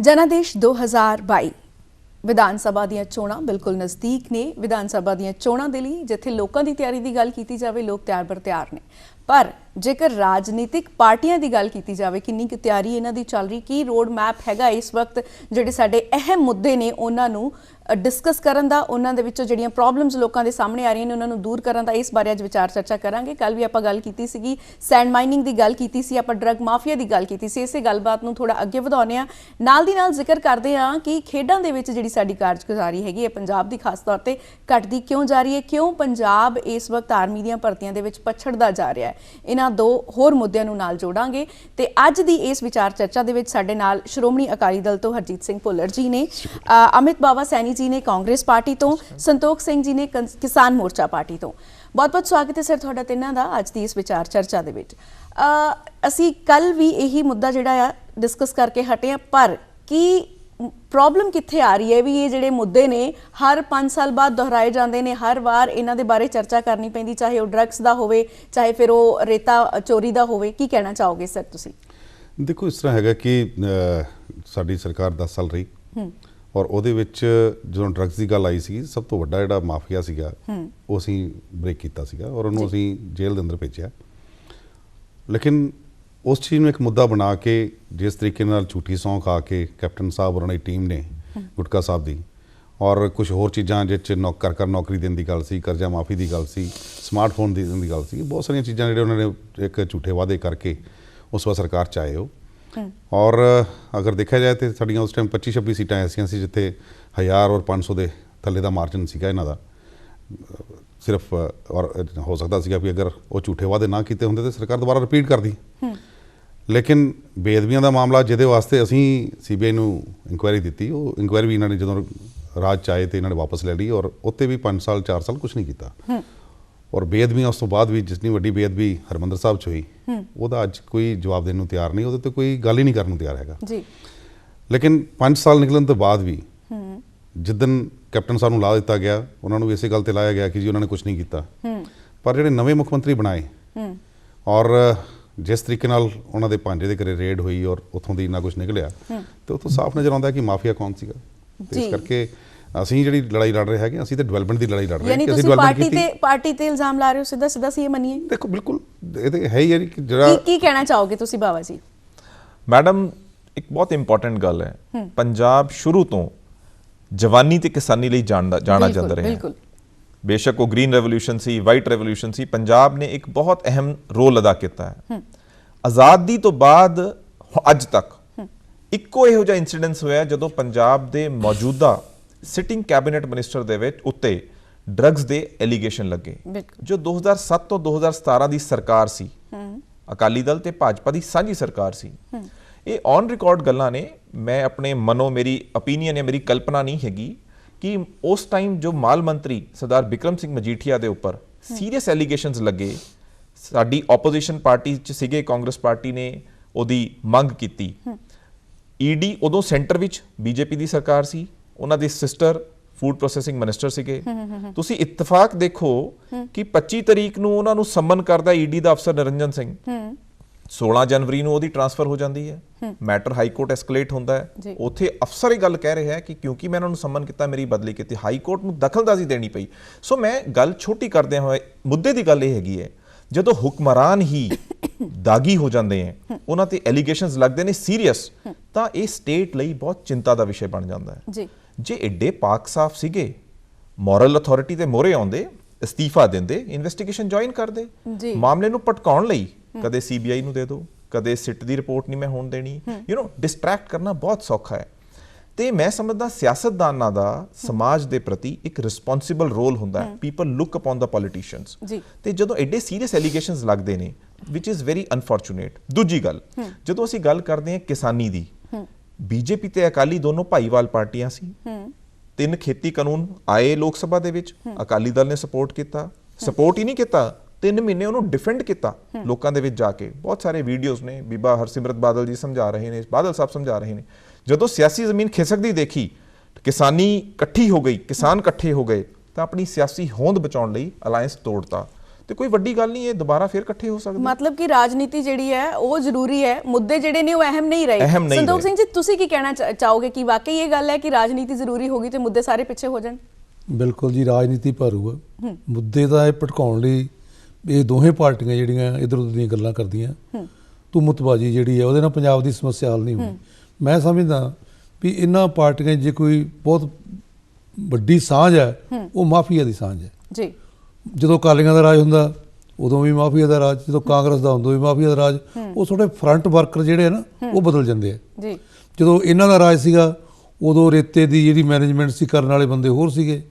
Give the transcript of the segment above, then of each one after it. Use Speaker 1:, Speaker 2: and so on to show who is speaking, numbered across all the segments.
Speaker 1: जनादेश 2022 विधान सभा ਦੀਆਂ ਚੋਣਾਂ बिल्कुल नज़दीक ने। विधान सभा ਦੀਆਂ ਚੋਣਾਂ ਦੇ ਲਈ ਜਿੱਥੇ ਲੋਕਾਂ ਦੀ ਤਿਆਰੀ ਦੀ ਗੱਲ ਕੀਤੀ ਜਾਵੇ, ਲੋਕ ਤਿਆਰ ਬਰ ਤਿਆਰ ਨੇ, पर जेकर राजनीतिक पार्टियां की गल की जाए किन्नी की तैयारी इन्हां दी चल रही, की रोड मैप हैगा इस वक्त जिहड़े साडे अहम मुद्दे ने उन्हां नूं डिस्कस करन दा, उन्हां दे विचों जिहड़ियां प्रॉब्लम्स लोकां दे सामने आ रही ने उन्हां नूं दूर करन दा, इस बारे अज विचार चर्चा करांगे। कल भी आपां गल कीती सीगी सैंड माइनिंग की गल कीती सी, आपां ड्रग माफिया की गल कीती सी। इसे गलबात नूं थोड़ा अगे वधाउने आ, नाल दी नाल जिक्र करदे आ कि खेडां दे विच जिहड़ी साडी कारजगुजारी हैगी है पंजाब दी खास तौर ते घटदी क्यों जा रही है, क्यों पंजाब इस वक्त आर्मी दीयां भर्तियां दे विच पछड़दा जा रहा है। इन्हां दो होर मुद्दों नूं नाल जोड़ांगे ते अज दी इस विचार चर्चा दे विच साडे नाल श्रोमणी अकाली दल तो हरजीत सिंह भुल्लर जी ने, अमित बावा सैनी जी ने कांग्रेस पार्टी तो, संतोख सिंह जी ने किसान मोर्चा पार्टी तो। बहुत बहुत स्वागत है सर तुहाडा तिन्हां दा अज दी इस विचार चर्चा दे विच। असीं कल भी यही मुद्दा जिहड़ा आ डिस्कस करके हटे हैं, पर की प्रॉब्लम कित्थे आ रही है भी ये जिहड़े मुद्दे ने हर 5 साल बाद दोहराए जाते हैं, हर बार इन्हां दे बारे चर्चा करनी पैंदी, चाहे वो ड्रग्स का होवे चाहे फिर वो रेता चोरी का होवे। की कहना चाहोगे सर तुसीं?
Speaker 2: देखो इस तरह हैगा कि साडी सरकार 10 साल रही और ਉਹਦੇ ਵਿੱਚ ਜਦੋਂ ड्रग्स की गल आई सी, सब तो ਵੱਡਾ ਜਿਹੜਾ ਮਾਫੀਆ ਸੀਗਾ ਉਹ ਅਸੀਂ ਬ੍ਰੇਕ ਕੀਤਾ ਸੀਗਾ और ਉਹਨੂੰ ਅਸੀਂ ਜੇਲ੍ਹ ਦੇ ਅੰਦਰ ਭੇਜਿਆ। लेकिन उस चीज़ में एक मुद्दा बना के जिस तरीके नाल झूठी सौं खा के कैप्टन साहब और टीम ने गुटका साहब दी और कुछ होर चीज़ां जिस कर नौकरी देने की गल सी, कर्जा माफ़ी की गल सी, स्मार्टफोन की गल सी, बहुत सारिया चीज़ां जिहड़े उन्होंने एक झूठे वादे करके उस वक्त सरकार च आए हो। और अगर देखा जाए तो साड़ियाँ उस टाइम 25-26 सीटां ऐसियां सी जिथे 1000 और 500 के थले का मार्जन सीगा इन्हां दा सिर्फ। और हो सकता सीगा भी अगर वो झूठे वादे ना किए होंदे तो सरकार दोबारा रिपीट कर दी। लेकिन बेअदबियां का मामला जिहदे वास्ते असीं CBI नूं इंक्वायरी दी, वो इंक्वायरी भी इन्होंने जो राज च आए तो इन्होंने वापस ले ली और उत्ते भी 5 साल 4 साल कुछ नहीं किया। और बेअदबियां उस तो बाद भी जितनी वड्डी बेअदबी हरमंदर साहब च हुई वह अज कोई जवाब देने तैयार नहीं, वो कोई गल ही नहीं करने तैयार है। लेकिन 5 साल निकलन तो बाद भी जिदन कैप्टन साहब नूं ला दिता गया उन्होंने भी इसे गल ते लाया गया कि जी उन्होंने कुछ नहीं किया, पर जिहड़े नवे मुख मंत्री बनाए और जिस तरीके नाल उन्हां दे भांजे दे घरे रेड हुई और उत्थों दी ना कुछ निकलिया तो उत्थों साफ नज़र आउंदा कि माफिया कौन सीगा। ते इस करके ਅਸੀਂ ਜਿਹੜੀ ਲੜਾਈ ਲੜ ਰਹੇ ਹੈਗੇ, ਅਸੀਂ ਤੇ ਡਿਵੈਲਪਮੈਂਟ ਦੀ ਲੜਾਈ ਲੜ ਰਹੇ ਹਾਂ ਕਿ ਅਸੀਂ ਡਿਵੈਲਪਮੈਂਟ ਪਾਰਟੀ ਤੇ ਇਲਜ਼ਾਮ ਲਾ ਰਹੇ ਹੋ, ਸਿੱਧਾ ਸਿੱਧਾ ਸੀ ਇਹ ਮੰਨੀਏ। ਦੇਖੋ ਬਿਲਕੁਲ ਇਹ ਤੇ ਹੈ ਹੀ ਹੈ ਕਿ ਜਿਹੜਾ ਕੀ ਕਹਿਣਾ ਚਾਹੋਗੇ ਤੁਸੀਂ ਬਾਵਾ ਜੀ?
Speaker 3: ਮੈਡਮ ਇੱਕ ਬਹੁਤ ਇੰਪੋਰਟੈਂਟ ਗੱਲ ਹੈ, ਪੰਜਾਬ ਸ਼ੁਰੂ ਤੋਂ ਜਵਾਨੀ ਤੇ ਕਿਸਾਨੀ ਲਈ ਜਾਣਾ ਜਾਂਦਾ ਰਿਹਾ। ਬਿਲਕੁਲ बेशक वो ग्रीन रेवोल्यूशन सी, वाइट रेवोल्यूशन सी, पंजाब ने एक बहुत अहम रोल अदा किया है। आज़ादी तो बाद अज तक इक्को इहो जिहा इंसीडेंस होया जदों पंजाब दे मौजूदा सिटिंग कैबिनेट मिनिस्टर दे विच उत्ते ड्रग्स दे एलीगेशन लगे। जो 2007 तो 2017 दी सरकार सी, अकाली दल ते भाजपा दी सांझी सरकार सी, ये ऑन रिकॉर्ड गल्लां ने। मैं अपने मनो मेरी ओपीनियन है, मेरी कल्पना नहीं हैगी कि उस टाइम जो माल मंत्री सरदार बिक्रम सिंह मजीठिया के उपर सीरीयस एलीगेशंस लगे, साडी ओपोजिशन पार्टी च सीगे, कांग्रेस पार्टी ने उहदी मंग कीती। ईडी उदों सेंटर विच बीजेपी की सरकार सी, उन्हां दे सिस्टर फूड प्रोसैसिंग मिनिस्टर सीगे। तुसीं इत्तफाक देखो कि 25 तरीक नूं उन्हां नूं सम्मन करदा ईडी दा अफसर निरंजन सिंह, 16 जनवरी ਨੂੰ ਉਹਦੀ ट्रांसफर हो जाती है, मैटर हाई कोर्ट एस्केलेट होता है। ਉੱਥੇ अफसर ये गल कह रहे हैं कि क्योंकि मैं उन्होंने सम्मन किया मेरी बदली की, हाई कोर्ट ਨੂੰ दखलअंदाजी देनी पई। सो मैं गल छोटी करदे होए मुद्दे की गल ये हैगी है, ਜਦੋਂ ਹੁਕਮਰਾਨ ही दागी हो जाते हैं, उन्हां ते एलीगेशनस लगते हैं सीरीयस, तो ये स्टेट ਲਈ बहुत चिंता का विषय बन जाता है। जे एडे पाक साफ सीगे, मॉरल अथॉरिटी ਦੇ ਮੋਹਰੇ ਆਉਂਦੇ, इस्तीफा देंदे, इन्वेस्टिगेशन ज्वाइन करदे, मामले ਨੂੰ ਭਟਕਾਉਣ ਲਈ कदे CBI ਨੂੰ दे दो, कदे सिट की रिपोर्ट नहीं मैं होण देनी, यू नो डिस्ट्रैक्ट करना बहुत सौखा है। तो मैं समझदा सियासतदानां दा समाज के प्रति एक रिस्पॉन्सिबल रोल हुंदा है। People look upon the politicians, तो जदों एडे सीरीयस एलीगेशनस लगते हैं विच इज़ वेरी अनफॉर्चुनेट। दूजी गल, जदों असीं गल करते हैं किसानी दी, बीजेपी ते अकाली दोनों भाईवाल पार्टियां सी, 3 खेती कानून आए लोक सभा दे विच, अकाली दल ने सपोर्ट किया, सपोर्ट ही नहीं किया, 3 महीने उन्होंने डिफेंड किया लोगों के जाके। बहुत सारे वीडियोज़ ने, बीबा हरसिमरत बादल जी समझा रहे हैं, बादल साहब समझा रहे हैं। जदों सियासी जमीन खिसकदी देखी, किसानी इकट्ठी हो गई, किसान इकट्ठे हो गए, तो अपनी सियासी होंद बचाने लई अलायंस तोड़ता। ਤੇ ਕੋਈ ਵੱਡੀ ਗੱਲ ਨਹੀਂ, ਇਹ ਦੁਬਾਰਾ ਫਿਰ ਇਕੱਠੇ ਹੋ ਸਕਦੇ।
Speaker 1: ਮਤਲਬ ਕਿ ਰਾਜਨੀਤੀ ਜਿਹੜੀ ਹੈ ਉਹ ਜ਼ਰੂਰੀ ਹੈ, ਮੁੱਦੇ ਜਿਹੜੇ ਨੇ ਉਹ ਅਹਿਮ ਨਹੀਂ ਰਹੇ। ਸੰਤੋਖ ਸਿੰਘ ਜੀ, ਤੁਸੀਂ ਕੀ ਕਹਿਣਾ ਚਾਹੋਗੇ ਕਿ ਵਾਕਈ ਇਹ ਗੱਲ ਹੈ ਕਿ ਰਾਜਨੀਤੀ ਜ਼ਰੂਰੀ ਹੋਗੀ ਤੇ ਮੁੱਦੇ ਸਾਰੇ ਪਿੱਛੇ ਹੋ ਜਾਣ?
Speaker 4: ਬਿਲਕੁਲ ਜੀ, ਰਾਜਨੀਤੀ ਭਾਰੂ ਆ। ਮੁੱਦੇ ਤਾਂ ਇਹ ਭਟਕਾਉਣ ਲਈ ਇਹ ਦੋਹੇ ਪਾਰਟੀਆਂ ਜਿਹੜੀਆਂ ਇੱਧਰ ਉੱਧਰ ਦੀਆਂ ਗੱਲਾਂ ਕਰਦੀਆਂ, ਤੁਮਤਬਾਜੀ ਜਿਹੜੀ ਹੈ ਉਹਦੇ ਨਾਲ ਪੰਜਾਬ ਦੀ ਸਮੱਸਿਆ ਹੱਲ ਨਹੀਂ ਹੋਣੀ। ਮੈਂ ਸਮਝਦਾ ਵੀ ਇਹਨਾਂ ਪਾਰਟੀਆਂ ਜੇ ਕੋਈ ਬਹੁਤ ਵੱਡੀ ਸਾਂਝ ਹੈ ਉਹ ਮਾਫੀਆ ਦੀ ਸਾਂਝ ਹੈ
Speaker 1: ਜੀ।
Speaker 4: ਜਦੋਂ ਅਕਾਲੀਆਂ ਦਾ ਰਾਜ ਹੁੰਦਾ ਉਦੋਂ ਵੀ ਮਾਫੀਆ ਦਾ ਰਾਜ, ਜਦੋਂ ਕਾਂਗਰਸ ਦਾ ਹੁੰਦਾ ਵੀ ਮਾਫੀਆ ਦਾ ਰਾਜ। ਉਹ ਥੋੜੇ ਫਰੰਟ ਵਰਕਰ ਜਿਹੜੇ ਆ ਨਾ ਉਹ ਬਦਲ ਜਾਂਦੇ ਆ
Speaker 1: ਜੀ।
Speaker 4: ਜਦੋਂ ਇਹਨਾਂ ਦਾ ਰਾਜ ਸੀਗਾ ਉਦੋਂ ਰੇਤੇ ਦੀ ਜਿਹੜੀ ਮੈਨੇਜਮੈਂਟ ਸੀ ਕਰਨ ਵਾਲੇ ਬੰਦੇ ਹੋਰ ਸੀਗੇ।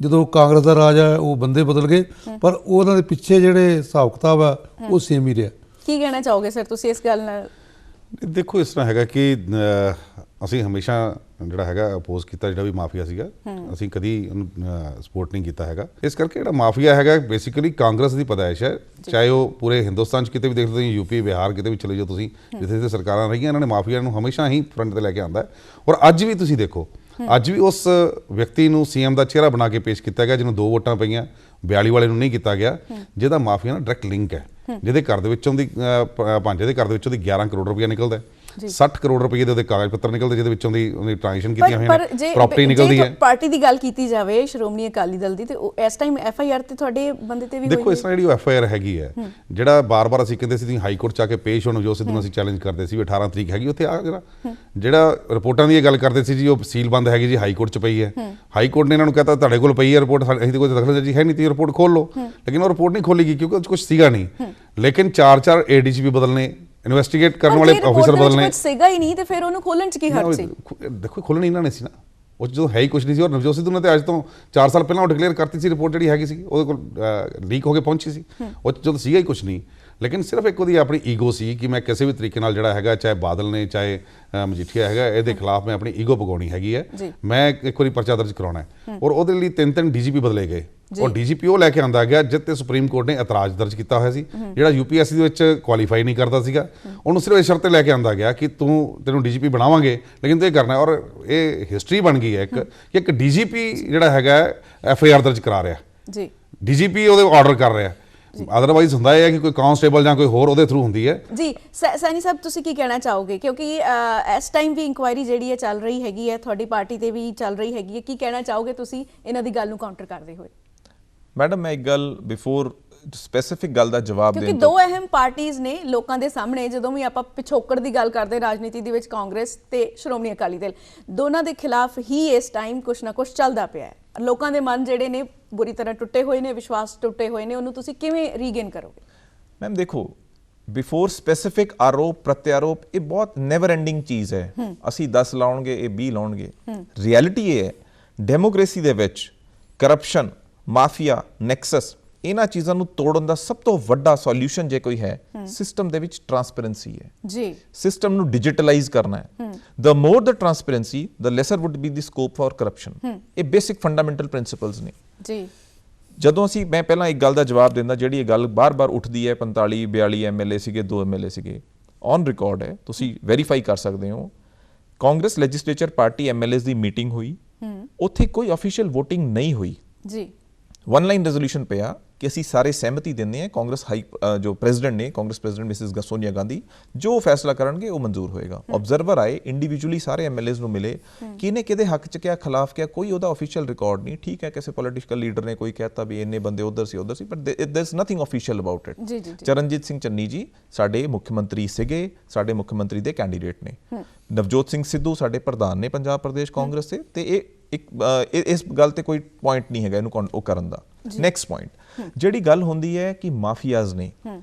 Speaker 4: ਜਦੋਂ ਕਾਂਗਰਸ ਦਾ ਰਾਜ ਆ ਉਹ ਬੰਦੇ ਬਦਲ ਗਏ, ਪਰ ਉਹਨਾਂ ਦੇ ਪਿੱਛੇ ਜਿਹੜੇ ਹਿਸਾਬ ਕਿਤਾਬ ਆ ਉਹ ਸੇਮ ਹੀ ਰਿਹਾ।
Speaker 1: ਕੀ ਕਹਿਣਾ ਚਾਹੋਗੇ ਸਰ ਤੁਸੀਂ ਇਸ ਗੱਲ ਨਾਲ?
Speaker 2: ਦੇਖੋ, ਇਸ ਤਰ੍ਹਾਂ ਹੈਗਾ ਕਿ ਅਸੀਂ ਹਮੇਸ਼ਾ ਜਿਹੜਾ ਹੈਗਾ ਅਪੋਜ਼ ਕੀਤਾ ਜਿਹੜਾ ਵੀ ਮਾਫੀਆ ਸੀਗਾ, ਅਸੀਂ ਕਦੀ ਉਹਨੂੰ ਸਪੋਰਟ ਨਹੀਂ ਕੀਤਾ ਹੈਗਾ। ਇਸ ਕਰਕੇ ਜਿਹੜਾ ਮਾਫੀਆ ਹੈਗਾ ਬੇਸਿਕਲੀ ਕਾਂਗਰਸ ਦੀ ਪੈਦਾਇਸ਼ ਹੈ, ਚਾਹੇ ਉਹ ਪੂਰੇ ਹਿੰਦੁਸਤਾਨ 'ਚ ਕਿਤੇ ਵੀ ਦੇਖ ਲਓ, ਯੂਪੀ ਬਿਹਾਰ ਕਿਤੇ ਵੀ ਚਲੇ ਜਾਓ ਤੁਸੀਂ, ਜਿੱਥੇ ਜਿੱਥੇ ਸਰਕਾਰਾਂ ਰਹੀਆਂ ਇਹਨਾਂ ਨੇ ਮਾਫੀਆ ਨੂੰ ਹਮੇਸ਼ਾ ਹੀ ਫਰੰਟ ਤੇ ਲੈ ਕੇ ਆਂਦਾ। ਔਰ ਅੱਜ ਵੀ ਤੁਸੀਂ ਦੇਖੋ, ਅੱਜ ਵੀ ਉਸ ਵਿਅਕਤੀ ਨੂੰ ਸੀਐਮ ਦਾ ਚਿਹਰਾ ਬਣਾ ਕੇ ਪੇਸ਼ ਕੀਤਾ ਗਿਆ ਜਿਹਨੂੰ 2 ਵੋਟਾਂ ਪਈਆਂ, 42 ਵਾਲੇ ਨੂੰ ਨਹੀਂ ਕੀਤਾ ਗਿਆ, ਜਿਹਦਾ ਮਾਫੀਆ ਨਾਲ ਡਾਇਰੈਕਟ ਲਿੰਕ ਹੈ, ਜਿਹਦੇ ਘਰ ਦੇ ਵਿੱਚੋਂ ਦੀ ਭਾਂਜੇ ਦੇ ਘਰ ਦੇ ਵਿੱਚੋਂ ਦੀ 11 ਕਰੋੜ ਰੁਪਇਆ ਨਿਕਲਦਾ, 60 ਕਰੋੜ ਰੁਪਏ ਦੇ ਉਹਦੇ ਕਾਗਜ਼ ਪੱਤਰ ਨਿਕਲਦੇ, ਜਿਹਦੇ ਵਿੱਚੋਂ ਦੀ ਉਹਨੇ ਟ੍ਰਾਂਜੈਕਸ਼ਨ ਕੀਤੀਆਂ ਹੋਈਆਂ ਨੇ, ਪ੍ਰਾਪਰਟੀ ਨਿਕਲਦੀ ਹੈ।
Speaker 1: ਪਾਰਟੀ ਦੀ ਗੱਲ ਕੀਤੀ ਜਾਵੇ ਸ਼੍ਰੋਮਣੀ ਅਕਾਲੀ ਦਲ ਦੀ, ਤੇ ਇਸ ਟਾਈਮ ਐਫਆਈਆਰ ਤੇ ਤੁਹਾਡੇ ਬੰਦੇ ਤੇ ਵੀ
Speaker 2: ਦੇਖੋ, ਇਸ ਤਰ੍ਹਾਂ ਜਿਹੜੀ ਐਫਆਈਆਰ ਹੈਗੀ ਹੈ, ਜਿਹੜਾ ਬਾਰ-ਬਾਰ ਅਸੀਂ ਕਹਿੰਦੇ ਸੀ ਤੁਸੀਂ ਹਾਈ ਕੋਰਟ 'ਚ ਆ ਕੇ ਪੇਸ਼ ਹੋਣ, ਜੋ ਸਿੱਧੂ ਨੂੰ ਅਸੀਂ ਚੈਲੰਜ ਕਰਦੇ ਸੀ ਵੀ 18 ਤਰੀਕ ਹੈਗੀ ਉੱਥੇ ਆ, ਜਿਹੜਾ ਰਿਪੋਰਟਾਂ ਦੀ ਇਹ ਗੱਲ ਕਰਦੇ ਸੀ ਜੀ ਉਹ ਸੀਲ ਬੰਦ ਹੈਗੀ ਜੀ, ਹਾਈ ਕੋਰਟ 'ਚ ਪਈ ਹੈ। ਹਾਈ ਕੋਰਟ ਨੇ ਇਹਨਾਂ ਨੂੰ ਕਹਤਾ ਤੁਹਾਡੇ ਕੋਲ ਪਈ ਹੈ ਰਿਪੋਰਟ, ਅਸੀਂ ਤਾਂ ਕੋਈ ਦਖਲਅੰਦਾਜ਼ੀ ਹੈ ਨਹੀਂ, ਤੁਸੀਂ ਰਿਪੋਰਟ ਖੋਲ ਲਓ। ਲੇਕਿਨ ਉਹ ਰਿਪੋਰਟ ਨਹੀਂ ਖੋਲੀ ਗਈ ਕਿਉਂਕਿ ਉਹ 'ਚ ਕੁਝ ਸੀਗਾ ਨਹੀਂ। ਲੇਕਿਨ 4 ਏਡੀਜੀਪੀ ਬਦਲਨੇ, ਇਨਵੈਸਟੀਗੇਟ ਕਰਨ ਵਾਲੇ ਆਫੀਸਰ ਬਦਲਨੇ,
Speaker 1: ਕੁਝ ਸੀਗਾ ਹੀ ਨਹੀਂ ਤੇ ਫਿਰ ਉਹਨੂੰ ਖੋਲਣ 'ਚ ਕੀ ਹਰਜ ਸੀ?
Speaker 2: ਦੇਖੋ, ਖੋਲਣੀ ਇਹਨਾਂ ਨੇ ਸੀ ਨਾ, ਉਹ ਜਦੋਂ ਹੈ ਹੀ ਕੁਝ ਨਹੀਂ ਸੀ। ਔਰ ਨਵਜੋਤ ਸਿੱਧੂ ਨੇ ਤੇ ਅੱਜ ਤੋਂ 4 ਸਾਲ ਪਹਿਲਾਂ ਉਹ ਡਿਕਲੇਅਰ ਕਰਤੀ ਸੀ ਰਿਪੋਰਟ ਜਿਹੜੀ ਹੈਗੀ ਸੀ, ਉਹਦੇ ਕੋਲ ਲੀਕ ਹੋ ਕੇ ਪਹੁੰਚੀ ਸੀ, ਉਹ ਜਦੋਂ ਸੀਗਾ ਹੀ ਕੁਝ ਨਹੀਂ। ਲੇਕਿਨ ਸਿਰਫ ਇੱਕ ਉਹਦੀ ਆਪਣੀ ਈਗੋ ਸੀ ਕਿ ਮੈਂ ਕਿਸੇ ਵੀ ਤਰੀਕੇ ਨਾਲ ਜਿਹੜਾ ਹੈਗਾ, ਚਾਹੇ ਬਾਦਲ ਨੇ ਚਾਹੇ ਮਜੀਠੀਆ ਹੈਗਾ, ਇਹਦੇ ਖਿਲਾਫ ਮੈਂ ਆਪਣੀ ਈਗੋ ਭਗਾਉਣੀ ਹੈਗੀ ਹੈ, ਮੈਂ ਇੱਕ ਵਾਰੀ ਪਰਚਾ ਦਰਜ ਕਰਾਉਣਾ ਹੈ। ਔਰ ਉਹਦੇ ਲਈ 3 ਡੀਜੀਪੀ ਬਦਲੇ ਗਏ, ਔਰ ਡੀਜੀਪੀ ਉਹ ਲੈ ਕੇ ਆਂਦਾ ਗਿਆ ਜਿੱਤੇ ਸੁਪਰੀਮ ਕੋਰਟ ਨੇ ਇਤਰਾਜ਼ ਦਰਜ ਕੀਤਾ ਹੋਇਆ ਸੀ, ਜਿਹੜਾ ਯੂਪੀਐਸਸੀ ਦੇ ਵਿੱਚ ਕੁਆਲੀਫਾਈ ਨਹੀਂ ਕਰਦਾ ਸੀਗਾ, ਉਹਨੂੰ ਸਿਰਫ ਇਸ ਸ਼ਰਤ ਤੇ ਲੈ ਕੇ ਆਂਦਾ ਗਿਆ ਕਿ ਤੈਨੂੰ ਡੀਜੀਪੀ ਬਣਾਵਾਂਗੇ ਲੇਕਿਨ ਤੂੰ ਇਹ ਕਰਨਾ। ਔਰ ਇਹ ਹਿਸਟਰੀ ਬਣ ਗਈ ਹੈ ਇੱਕ ਡੀਜੀਪੀ ਜਿਹੜਾ ਹੈਗਾ ਐਫਆਈਆਰ ਦਰਜ ਕਰਾ ਰਿਹਾ
Speaker 1: ਜੀ,
Speaker 2: ਡੀਜੀਪੀ ਉਹਦੇ ਆਰਡਰ ਕਰ ਰਿਹਾ। ਅਦਰਵਾਈਜ਼ ਹੁੰਦਾ ਹੈ ਕਿ ਕੋਈ ਕਾਂਸਟੇਬਲ ਜਾਂ ਕੋਈ ਹੋਰ ਉਹਦੇ ਥਰੂ ਹੁੰਦੀ ਹੈ
Speaker 1: ਜੀ। ਸੈਣੀ ਸਾਹਿਬ, ਤੁਸੀਂ ਕੀ ਕਹਿਣਾ ਚਾਹੋਗੇ ਕਿਉਂਕਿ ਇਸ ਟਾਈਮ ਵੀ ਇਨਕੁਆਇਰੀ ਜਿਹੜੀ ਹੈ ਚੱਲ ਰਹੀ ਹੈਗੀ ਹੈ, ਤੁਹਾਡੀ ਪਾਰਟੀ ਤੇ ਵੀ ਚੱਲ ਰਹੀ ਹੈਗੀ ਹੈ, ਕੀ ਕਹਿਣਾ ਚਾਹੋਗੇ ਤੁਸੀਂ ਇਹਨਾਂ ਦੀ ਗੱਲ ਨੂੰ ਕਾਊਂਟਰ ਕਰਦੇ ਹੋਏ?
Speaker 3: ਮੈਡਮ, ਮੈਂ ਇੱਕ ਗੱਲ ਬਿਫੋਰ ਸਪੈਸੀਫਿਕ ਗੱਲ ਦਾ ਜਵਾਬ ਦੇਣ
Speaker 1: ਕਿਉਂਕਿ 2 ਅਹਿਮ ਪਾਰਟੀਆਂ ਨੇ ਲੋਕਾਂ ਦੇ ਸਾਹਮਣੇ, ਜਦੋਂ ਵੀ ਆਪਾਂ ਪਿਛੋਕੜ ਦੀ ਗੱਲ ਕਰਦੇ ਰਾਜਨੀਤੀ ਦੇ ਵਿੱਚ, ਕਾਂਗਰਸ ਤੇ ਸ਼੍ਰੋਮਣੀ ਅਕਾਲੀ ਦਲ, ਦੋਨਾਂ ਦੇ ਖਿਲਾਫ ਹੀ ਇਸ ਟਾਈਮ ਕੁਛ ਨਾ ਕੁਛ ਚੱਲਦਾ ਪਿਆ ਹੈ। ਲੋਕਾਂ ਦੇ ਮਨ ਜਿਹੜੇ ਨੇ ਬੁਰੀ ਤਰ੍ਹਾਂ ਟੁੱਟੇ ਹੋਏ ਨੇ, ਵਿਸ਼ਵਾਸ ਟੁੱਟੇ ਹੋਏ ਨੇ, ਉਹਨੂੰ ਤੁਸੀਂ ਕਿਵੇਂ ਰੀਗੇਨ ਕਰੋਗੇ?
Speaker 3: ਮੈਮ ਦੇਖੋ, ਬਿਫੋਰ ਸਪੈਸੀਫਿਕ ਆਰੋਪ ਪ੍ਰਤਿਆਰੋਪ ਇਹ ਬਹੁਤ ਨੈਵਰ ਐਂਡਿੰਗ ਚੀਜ਼ ਹੈ। ਅਸੀਂ 10 ਲਾਉਣਗੇ, ਇਹ 20 ਲਾਉਣਗੇ। ਰਿਐਲਿਟੀ ਇਹ ਹੈ, ਡੈਮੋਕ੍ਰੇਸੀ ਦੇ ਵਿੱਚ ਕਰਪਸ਼ਨ, ਮਾਫੀਆ, ਨੈਕਸਸ, ਇਹਨਾਂ ਚੀਜ਼ਾਂ ਨੂੰ ਤੋੜਨ ਦਾ ਸਭ ਤੋਂ ਵੱਡਾ ਸੋਲੂਸ਼ਨ ਜੇ ਕੋਈ ਹੈ, ਸਿਸਟਮ ਦੇ ਵਿੱਚ ਟਰਾਂਸਪੇਰੈਂਸੀ ਹੈ ਜੀ। ਸਿਸਟਮ ਨੂੰ ਡਿਜੀਟਲਾਈਜ਼ ਕਰਨਾ ਹੈ। The more the transparency the lesser would be the scope for corruption. ਇਹ ਬੇਸਿਕ ਫੰਡਾਮੈਂਟਲ ਪ੍ਰਿੰਸੀਪਲਸ ਨੇ ਜੀ। ਜਦੋਂ ਮੈਂ ਪਹਿਲਾਂ ਇੱਕ ਗੱਲ ਦਾ ਜਵਾਬ ਦਿੰਦਾ, ਜਿਹੜੀ ਇਹ ਗੱਲ ਬਾਰ-ਬਾਰ ਉੱਠਦੀ ਹੈ, 45 42 ਐਮਐਲਏ ਸੀਗੇ, 2 ਐਮਐਲਏ ਸੀਗੇ, ਔਨ ਰਿਕਾਰਡ ਹੈ, ਤੁਸੀਂ ਵੈਰੀਫਾਈ ਕਰ ਸਕਦੇ ਹੋ। ਕਾਂਗਰਸ ਲੈਜਿਸਲੇਚਰ ਪਾਰਟੀ ਐਮਐਲਏਸ ਦੀ ਮੀਟਿੰਗ ਹੋਈ, ਉੱਥੇ ਕੋਈ ਆਫੀਸ਼ੀਅਲ ਵੋਟਿੰਗ ਨਹੀਂ ਹੋਈ ਜੀ। 1 ਲਾਈਨ ਰੈਜ਼ੋਲੂਸ਼ਨ ਪਿਆ ਕਿ ਅਸੀਂ ਸਾਰੇ ਸਹਿਮਤੀ ਦਿੰਦੇ ਹਾਂ, ਕਾਂਗਰਸ ਜੋ ਪ੍ਰੈਜ਼ੀਡੈਂਟ ਨੇ, ਕਾਂਗਰਸ ਪ੍ਰੈਜ਼ੀਡੈਂਟ ਮਿਸਿਸ ਸੋਨੀਆ ਗਾਂਧੀ ਜੋ ਫੈਸਲਾ ਕਰਨਗੇ ਉਹ ਮਨਜ਼ੂਰ ਹੋਏਗਾ। ਆਬਜ਼ਰਵਰ ਆਏ, ਇੰਡੀਵਿਜੂਅਲੀ ਸਾਰੇ ਐਮਐਲਏਸ ਨੂੰ ਮਿਲੇ, ਕਿਹਨੇ ਕਿਹਦੇ ਹੱਕ 'ਚ ਕਿਹਾ, ਖਿਲਾਫ ਕਿਹਾ, ਕੋਈ ਉਹਦਾ ਆਫੀਸ਼ੀਅਲ ਰਿਕਾਰਡ ਨਹੀਂ। ਠੀਕ ਹੈ, ਕਿਸੇ ਪੋਲੀਟੀਕਲ ਲੀਡਰ ਨੇ ਕੋਈ ਕਹਿਤਾ ਵੀ ਇੰਨੇ ਬੰਦੇ ਉੱਧਰ ਸੀ, ਪਰ there is nothing official about it. Charanjit Singh Channi ji ਸਾਡੇ ਮੁੱਖ ਮੰਤਰੀ ਸੀਗੇ, ਸਾਡੇ ਮੁੱਖ ਮੰਤਰੀ ਦੇ ਕੈਂਡੀਡੇਟ ਨੇ। ਨਵਜੋਤ ਸਿੰਘ ਸਿੱਧੂ ਸਾਡੇ ਪ੍ਰਧਾਨ ਨੇ ਪੰਜਾਬ ਪ੍ਰਦੇਸ਼ ਕਾਂਗਰਸ ਦੇ, ਤੇ ਇਸ ਗੱਲ ਤੇ ਕੋਈ ਪੁਆਇੰਟ ਨਹੀਂ ਹੈਗਾ ਇਹਨੂੰ ਉਹ ਕਰਨ ਦਾ। ਨੈਕਸਟ ਪੁਆਇੰਟ, ਜਿਹੜੀ ਗੱਲ ਹੁੰਦੀ ਹੈ ਕਿ ਮਾਫੀਆਜ਼ ਨੇ,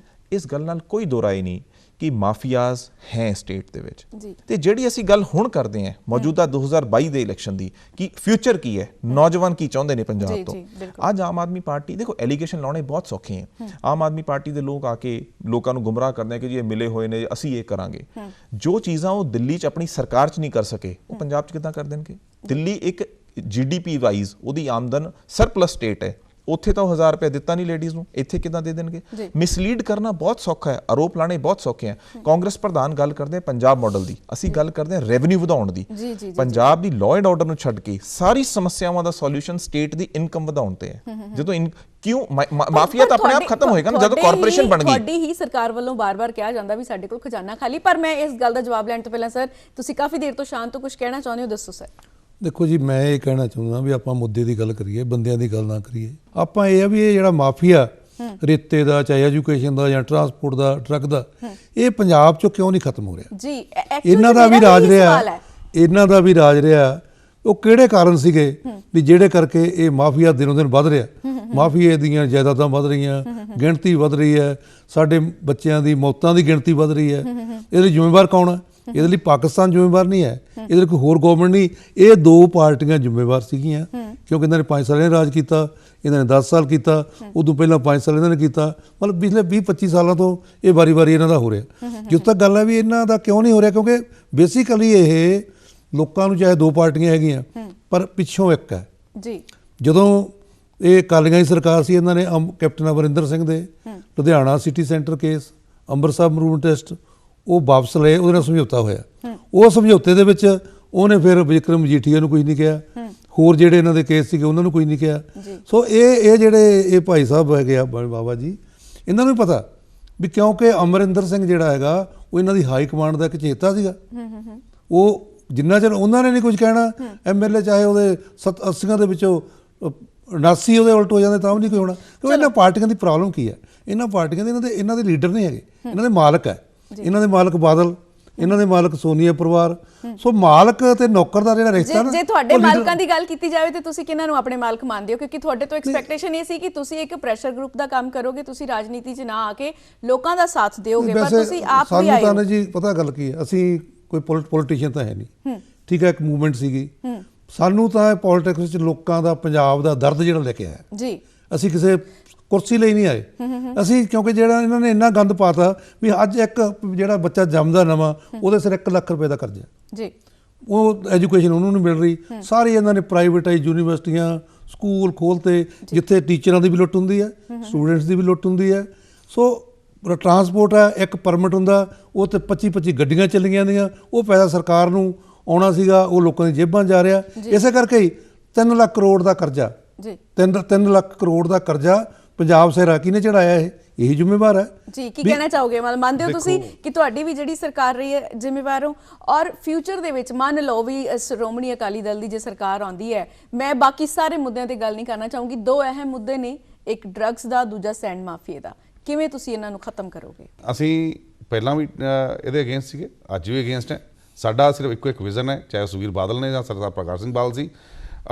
Speaker 3: ਇਸ ਗੱਲ ਨਾਲ ਕੋਈ ਦੋ ਰਾਏ ਨਹੀਂ ਕਿ ਮਾਫੀਆਜ਼ ਹੈ ਸਟੇਟ ਦੇ ਵਿੱਚ। ਤੇ ਜਿਹੜੀ ਅਸੀਂ ਗੱਲ ਹੁਣ ਕਰਦੇ ਹਾਂ ਮੌਜੂਦਾ 2022 ਦੇ ਇਲੈਕਸ਼ਨ ਦੀ, ਕਿ ਫਿਊਚਰ ਕੀ ਹੈ, ਨੌਜਵਾਨ ਕੀ ਚਾਹੁੰਦੇ ਨੇ ਪੰਜਾਬ ਤੋਂ, ਅੱਜ ਆਮ ਆਦਮੀ ਪਾਰਟੀ, ਦੇਖੋ ਐਲੀਗੇਸ਼ਨ ਲਾਉਣੇ ਬਹੁਤ ਸੌਖੇ ਹੈ। ਆਮ ਆਦਮੀ ਪਾਰਟੀ ਦੇ ਲੋਕ ਆ ਕੇ ਲੋਕਾਂ ਨੂੰ ਗੁੰਮਰਾਹ ਕਰਦੇ ਕਿ ਜੀ ਇਹ ਮਿਲੇ ਹੋਏ ਨੇ, ਅਸੀਂ ਇਹ ਕਰਾਂਗੇ। ਜੋ ਚੀਜ਼ਾਂ ਉਹ ਦਿੱਲੀ 'ਚ ਆਪਣੀ ਸਰਕਾਰ 'ਚ ਨਹੀਂ ਕਰ ਸਕੇ, ਉਹ ਪੰਜਾਬ 'ਚ ਕਿੱਦਾਂ ਕਰ ਦੇਣਗੇ? ਦਿੱਲੀ ਇੱਕ GDP ਵਾਈਜ਼ ਉਹਦੀ ਆਮਦਨ ਸਰਪਲਸ ਸਟੇਟ ਹੈ, ਉੱਥੇ ਤਾਂ 1000 ਰੁਪਏ ਦਿੱਤਾ ਨਹੀਂ ਲੇਡੀਜ਼ ਨੂੰ, ਇੱਥੇ ਕਿਦਾਂ ਦੇ ਦੇਣਗੇ? ਮਿਸਲੀਡ ਕਰਨਾ ਬਹੁਤ ਸੌਖਾ ਹੈ, ਆਰੋਪ ਲਾਣੇ ਬਹੁਤ ਸੌਖੇ ਹੈ। ਕਾਂਗਰਸ ਪ੍ਰਧਾਨ ਗੱਲ ਕਰਦੇ ਪੰਜਾਬ ਮਾਡਲ ਦੀ, ਅਸੀਂ ਗੱਲ ਕਰਦੇ ਹਾਂ ਰੈਵਨਿਊ ਵਧਾਉਣ ਦੀ। ਪੰਜਾਬ ਦੀ ਲਾਅ ਐਂਡ ਆਰਡਰ ਨੂੰ ਛੱਡ ਕੇ ਸਾਰੀ ਸਮੱਸਿਆਵਾਂ ਦਾ ਸੋਲੂਸ਼ਨ ਸਟੇਟ ਦੀ ਇਨਕਮ ਵਧਾਉਣ ਤੇ ਹੈ। ਜਦੋਂ ਕਿਉਂ ਮਾਫੀਆ ਤਾਂ ਆਪਣੇ ਆਪ ਖਤਮ ਹੋਏਗਾ ਨਾ ਜਦੋਂ ਕਾਰਪੋਰੇਸ਼ਨ ਬਣ ਗਈ।
Speaker 1: ਤੁਹਾਡੀ ਹੀ ਸਰਕਾਰ ਵੱਲੋਂ ਬਾਰ-ਬਾਰ ਕਿਹਾ ਜਾਂਦਾ ਵੀ ਸਾਡੇ ਕੋਲ ਖਜ਼ਾਨਾ ਖਾਲੀ, ਪਰ ਮੈਂ ਇਸ ਗੱਲ ਦਾ ਜਵਾਬ ਲੈਣ ਤੋਂ ਪਹਿਲਾਂ ਸਰ ਤੁਸੀਂ ਕਾਫੀ ਦੇਰ ਤੋਂ ਸ਼ਾਂਤ ਤੋਂ ਕੁਝ ਕਹਿਣਾ ਚਾਹੁੰਦੇ ਹੋ, ਦੱਸੋ ਸਰ।
Speaker 4: ਦੇਖੋ ਜੀ, ਮੈਂ ਇਹ ਕਹਿਣਾ ਚਾਹੁੰਦਾ ਵੀ ਆਪਾਂ ਮੁੱਦੇ ਦੀ ਗੱਲ ਕਰੀਏ, ਬੰਦਿਆਂ ਦੀ ਗੱਲ ਨਾ ਕਰੀਏ। ਆਪਾਂ ਇਹ ਆ ਵੀ ਇਹ ਜਿਹੜਾ ਮਾਫੀਆ ਰੇਤੇ ਦਾ, ਚਾਹੇ ਐਜੂਕੇਸ਼ਨ ਦਾ ਜਾਂ ਟਰਾਂਸਪੋਰਟ ਦਾ, ਟਰੱਕ ਦਾ, ਇਹ ਪੰਜਾਬ 'ਚੋਂ ਕਿਉਂ ਨਹੀਂ ਖਤਮ ਹੋ ਰਿਹਾ?
Speaker 1: ਜੀ
Speaker 4: ਇਹਨਾਂ ਦਾ ਵੀ ਰਾਜ ਰਿਹਾ, ਇਹਨਾਂ ਦਾ ਵੀ ਰਾਜ ਰਿਹਾ। ਉਹ ਕਿਹੜੇ ਕਾਰਨ ਸੀਗੇ ਵੀ ਜਿਹੜੇ ਕਰਕੇ ਇਹ ਮਾਫੀਆ ਦਿਨੋਂ ਦਿਨ ਵੱਧ ਰਿਹਾ? ਮਾਫੀਏ ਦੀਆਂ ਜਾਇਦਾਦਾਂ ਵੱਧ ਰਹੀਆਂ, ਗਿਣਤੀ ਵੱਧ ਰਹੀ ਹੈ, ਸਾਡੇ ਬੱਚਿਆਂ ਦੀ ਮੌਤਾਂ ਦੀ ਗਿਣਤੀ ਵੱਧ ਰਹੀ ਹੈ। ਇਹਦੇ ਲਈ ਜ਼ਿੰਮੇਵਾਰ ਕੌਣ ਹੈ? ਇਹਦੇ ਲਈ ਪਾਕਿਸਤਾਨ ਜ਼ਿੰਮੇਵਾਰ ਨਹੀਂ ਹੈ, ਇਹਦੇ ਲਈ ਕੋਈ ਹੋਰ ਗਵਰਨਮੈਂਟ ਨਹੀਂ। ਇਹ ਦੋ ਪਾਰਟੀਆਂ ਜ਼ਿੰਮੇਵਾਰ ਸੀਗੀਆਂ, ਕਿਉਂਕਿ ਇਹਨਾਂ ਨੇ 5 ਸਾਲ ਨੇ ਰਾਜ ਕੀਤਾ, ਇਹਨਾਂ ਨੇ 10 ਸਾਲ ਕੀਤਾ, ਉਦੋਂ ਪਹਿਲਾਂ 5 ਸਾਲ ਇਹਨਾਂ ਨੇ ਕੀਤਾ। ਮਤਲਬ ਪਿਛਲੇ 20-25 ਸਾਲਾਂ ਤੋਂ ਇਹ ਵਾਰੀ-ਵਾਰੀ ਇਹਨਾਂ ਦਾ ਹੋ ਰਿਹਾ। ਜਿੱਥੇ ਤੱਕ ਗੱਲ ਹੈ ਵੀ ਇਹਨਾਂ ਦਾ ਕਿਉਂ ਨਹੀਂ ਹੋ ਰਿਹਾ, ਕਿਉਂਕਿ ਬੇਸਿਕਲੀ ਇਹ ਲੋਕਾਂ ਨੂੰ, ਚਾਹੇ ਦੋ ਪਾਰਟੀਆਂ ਹੈਗੀਆਂ ਪਰ ਪਿੱਛੋਂ ਇੱਕ ਹੈ
Speaker 1: ਜੀ।
Speaker 4: ਜਦੋਂ ਇਹ ਅਕਾਲੀਆਂ ਦੀ ਸਰਕਾਰ ਸੀ, ਇਹਨਾਂ ਨੇ ਕੈਪਟਨ ਅਮਰਿੰਦਰ ਸਿੰਘ ਦੇ Ludhiana city centre case, Amritsar ਮਰੂਨ ਟੈਸਟ, ਉਹ ਵਾਪਸ ਲਏ, ਉਹਦੇ ਨਾਲ ਸਮਝੌਤਾ ਹੋਇਆ। ਉਹ ਸਮਝੌਤੇ ਦੇ ਵਿੱਚ ਉਹਨੇ ਫਿਰ ਵਿਕਰਮ ਮਜੀਠੀਆ ਨੂੰ ਕੁਝ ਨਹੀਂ ਕਿਹਾ, ਹੋਰ ਜਿਹੜੇ ਇਹਨਾਂ ਦੇ ਕੇਸ ਸੀਗੇ ਉਹਨਾਂ ਨੂੰ ਕੁਝ ਨਹੀਂ ਕਿਹਾ। ਸੋ ਇਹ ਜਿਹੜੇ ਇਹ ਭਾਈ ਸਾਹਿਬ ਹੈਗੇ ਆ ਬਾਬਾ ਜੀ, ਇਹਨਾਂ ਨੂੰ ਵੀ ਪਤਾ ਵੀ ਕਿਉਂਕਿ ਅਮਰਿੰਦਰ ਸਿੰਘ ਜਿਹੜਾ ਹੈਗਾ ਉਹ ਇਹਨਾਂ ਦੀ ਹਾਈ ਕਮਾਂਡ ਦਾ ਇੱਕ ਚੇਤਾ ਸੀਗਾ। ਉਹ ਜਿੰਨਾ ਚਿਰ ਉਹਨਾਂ ਨੇ ਨਹੀਂ ਕੁਝ ਕਹਿਣਾ, MLA ਚਾਹੇ ਉਹਦੇ 80 ਦੇ ਵਿੱਚੋਂ 79 ਉਹਦੇ ਉਲਟ ਹੋ ਜਾਂਦੇ ਤਾਂ ਵੀ ਨਹੀਂ ਕੋਈ ਹੋਣਾ। ਕਿਉਂਕਿ ਇਹਨਾਂ ਪਾਰਟੀਆਂ ਦੀ ਪ੍ਰੋਬਲਮ ਕੀ ਹੈ? ਇਹਨਾਂ ਪਾਰਟੀਆਂ ਦੇ ਇਹਨਾਂ ਦੇ ਲੀਡਰ ਨਹੀਂ ਹੈਗੇ, ਇਹਨਾਂ ਦੇ ਮਾਲਕ ਹੈ। ਇਹਨਾਂ ਦੇ ਮਾਲਕ ਬਾਦਲ, ਇਹਨਾਂ ਦੇ ਮਾਲਕ ਸੋਨੀਆ ਪਰਿਵਾਰ। ਸੋ ਮਾਲਕ ਤੇ ਨੌਕਰ ਦਾ ਜਿਹੜਾ ਰਿਸ਼ਤਾ ਨਾ,
Speaker 1: ਜੇ ਤੁਹਾਡੇ ਮਾਲਕਾਂ ਦੀ ਗੱਲ ਕੀਤੀ ਜਾਵੇ ਤੇ ਤੁਸੀਂ ਕਿਹਨਾਂ ਨੂੰ ਆਪਣੇ ਮਾਲਕ ਮੰਨਦੇ ਹੋ? ਕਿਉਂਕਿ ਤੁਹਾਡੇ ਤੋਂ ਐਕਸਪੈਕਟੇਸ਼ਨ ਇਹ ਸੀ ਕਿ ਤੁਸੀਂ ਇੱਕ ਪ੍ਰੈਸ਼ਰ ਗਰੁੱਪ ਦਾ ਕੰਮ ਕਰੋਗੇ, ਤੁਸੀਂ ਰਾਜਨੀਤੀ 'ਚ ਨਾ ਆ ਕੇ ਲੋਕਾਂ ਦਾ ਸਾਥ ਦਿਓਗੇ, ਪਰ ਤੁਸੀਂ ਆਪ ਵੀ ਆਏ ਹੋ।
Speaker 4: ਸਾਨੂੰ ਤਾਂ ਜੀ ਪਤਾ ਗੱਲ ਕੀ ਹੈ, ਅਸੀਂ ਕੋਈ ਪੋਲੀਟੀਸ਼ੀਅਨ ਤਾਂ ਹੈ ਨਹੀਂ, ਠੀਕ ਹੈ, ਇੱਕ ਮੂਵਮੈਂਟ ਸੀਗੀ। ਸਾਨੂੰ ਤਾਂ ਪੋਲਿਟਿਕਸ ਵਿੱਚ ਲੋਕਾਂ ਦਾ, ਪੰਜਾਬ ਦਾ ਦਰਦ ਜਿਹੜਾ ਲੈ ਕੇ ਆਇਆ ਜੀ। ਅਸੀਂ ਕਿਸੇ ਕੁਰਸੀ ਲਈ ਨਹੀਂ ਆਏ ਅਸੀਂ, ਕਿਉਂਕਿ ਜਿਹੜਾ ਇਹਨਾਂ ਨੇ ਇੰਨਾ ਗੰਦ ਪਾਤਾ ਵੀ ਅੱਜ ਇੱਕ ਜਿਹੜਾ ਬੱਚਾ ਜੰਮਦਾ ਨਵਾਂ, ਉਹਦੇ ਸਿਰ 1 ਲੱਖ ਰੁਪਏ ਦਾ ਕਰਜ਼ਾ ਜੀ। ਉਹ ਐਜੂਕੇਸ਼ਨ ਉਹਨੂੰ ਨਹੀਂ ਮਿਲ ਰਹੀ। ਸਾਰੇ ਇਹਨਾਂ ਨੇ ਪ੍ਰਾਈਵੇਟਾਈਜ਼ ਯੂਨੀਵਰਸਿਟੀਆਂ, ਸਕੂਲ ਖੋਲ੍ਹਤੇ ਜਿੱਥੇ ਟੀਚਰਾਂ ਦੀ ਵੀ ਲੁੱਟ ਹੁੰਦੀ ਹੈ, ਸਟੂਡੈਂਟਸ ਦੀ ਵੀ ਲੁੱਟ ਹੁੰਦੀ ਹੈ। ਸੋ ਟਰਾਂਸਪੋਰਟ ਹੈ, ਇੱਕ ਪਰਮਿਟ ਹੁੰਦਾ, ਉਹ ਤੇ 25-25 ਗੱਡੀਆਂ ਚੱਲੀਆਂ ਜਾਂਦੀਆਂ, ਉਹ ਪੈਸਾ ਸਰਕਾਰ ਨੂੰ ਆਉਣਾ ਸੀਗਾ, ਉਹ ਲੋਕਾਂ ਦੀ ਜੇਬਾਂ ਜਾ ਰਿਹਾ। ਇਸੇ ਕਰਕੇ ਹੀ 3 ਲੱਖ ਕਰੋੜ ਦਾ ਕਰਜ਼ਾ, 3 ਲੱਖ ਕਰੋੜ ਦਾ ਕਰਜ਼ਾ ਪੰਜਾਬ ਸਿਰ ਕਿਹਨੇ ਚੜਾਇਆ? ਇਹੀ ਜ਼ਿੰਮੇਵਾਰ ਹੈ ਜੀ। ਕੀ ਕਹਿਣਾ ਚਾਹੋਗੇ? ਮਤਲਬ ਮੰਨਦੇ ਹੋ ਤੁਸੀਂ ਕਿ ਤੁਹਾਡੀ ਵੀ ਜਿਹੜੀ ਸਰਕਾਰ ਰਹੀ ਹੈ ਜ਼ਿੰਮੇਵਾਰ ਹੋ? ਔਰ ਫਿਊਚਰ ਦੇ ਵਿੱਚ ਮੰਨ ਲਓ ਵੀ ਸ਼੍ਰੋਮਣੀ ਅਕਾਲੀ ਦਲ ਦੀ ਜੇ ਸਰਕਾਰ ਆਉਂਦੀ ਹੈ, ਮੈਂ ਬਾਕੀ ਸਾਰੇ ਮੁੱਦਿਆਂ ਤੇ ਗੱਲ ਨਹੀਂ ਕਰਨਾ ਚਾਹੂੰਗੀ, 2 ਅਹਿਮ ਮੁੱਦੇ ਨੇ, ਇੱਕ ਡਰੱਗਸ ਦਾ, ਦੂਜਾ ਸੈਂਡ ਮਾਫੀਆ ਦਾ। ਕਿਵੇਂ ਤੁਸੀਂ ਇਹਨਾਂ ਨੂੰ ਖਤਮ ਕਰੋਗੇ?
Speaker 2: ਅਸੀਂ ਪਹਿਲਾਂ ਵੀ ਇਹਦੇ ਅਗੇਂਸਟ ਸੀਗੇ, ਅੱਜ ਵੀ ਅਗੇਂਸਟ ਹੈ। ਸਾਡਾ ਸਿਰਫ ਇੱਕੋ ਇੱਕ ਵਿਜ਼ਨ ਹੈ, ਚਾਹੇ ਸੁਖਬੀਰ ਬਾਦਲ ਨੇ ਜਾਂ ਸਰਦਾਰ ਪ੍ਰਕਾਸ਼ ਸਿੰਘ ਬਾਦਲ ਸੀ।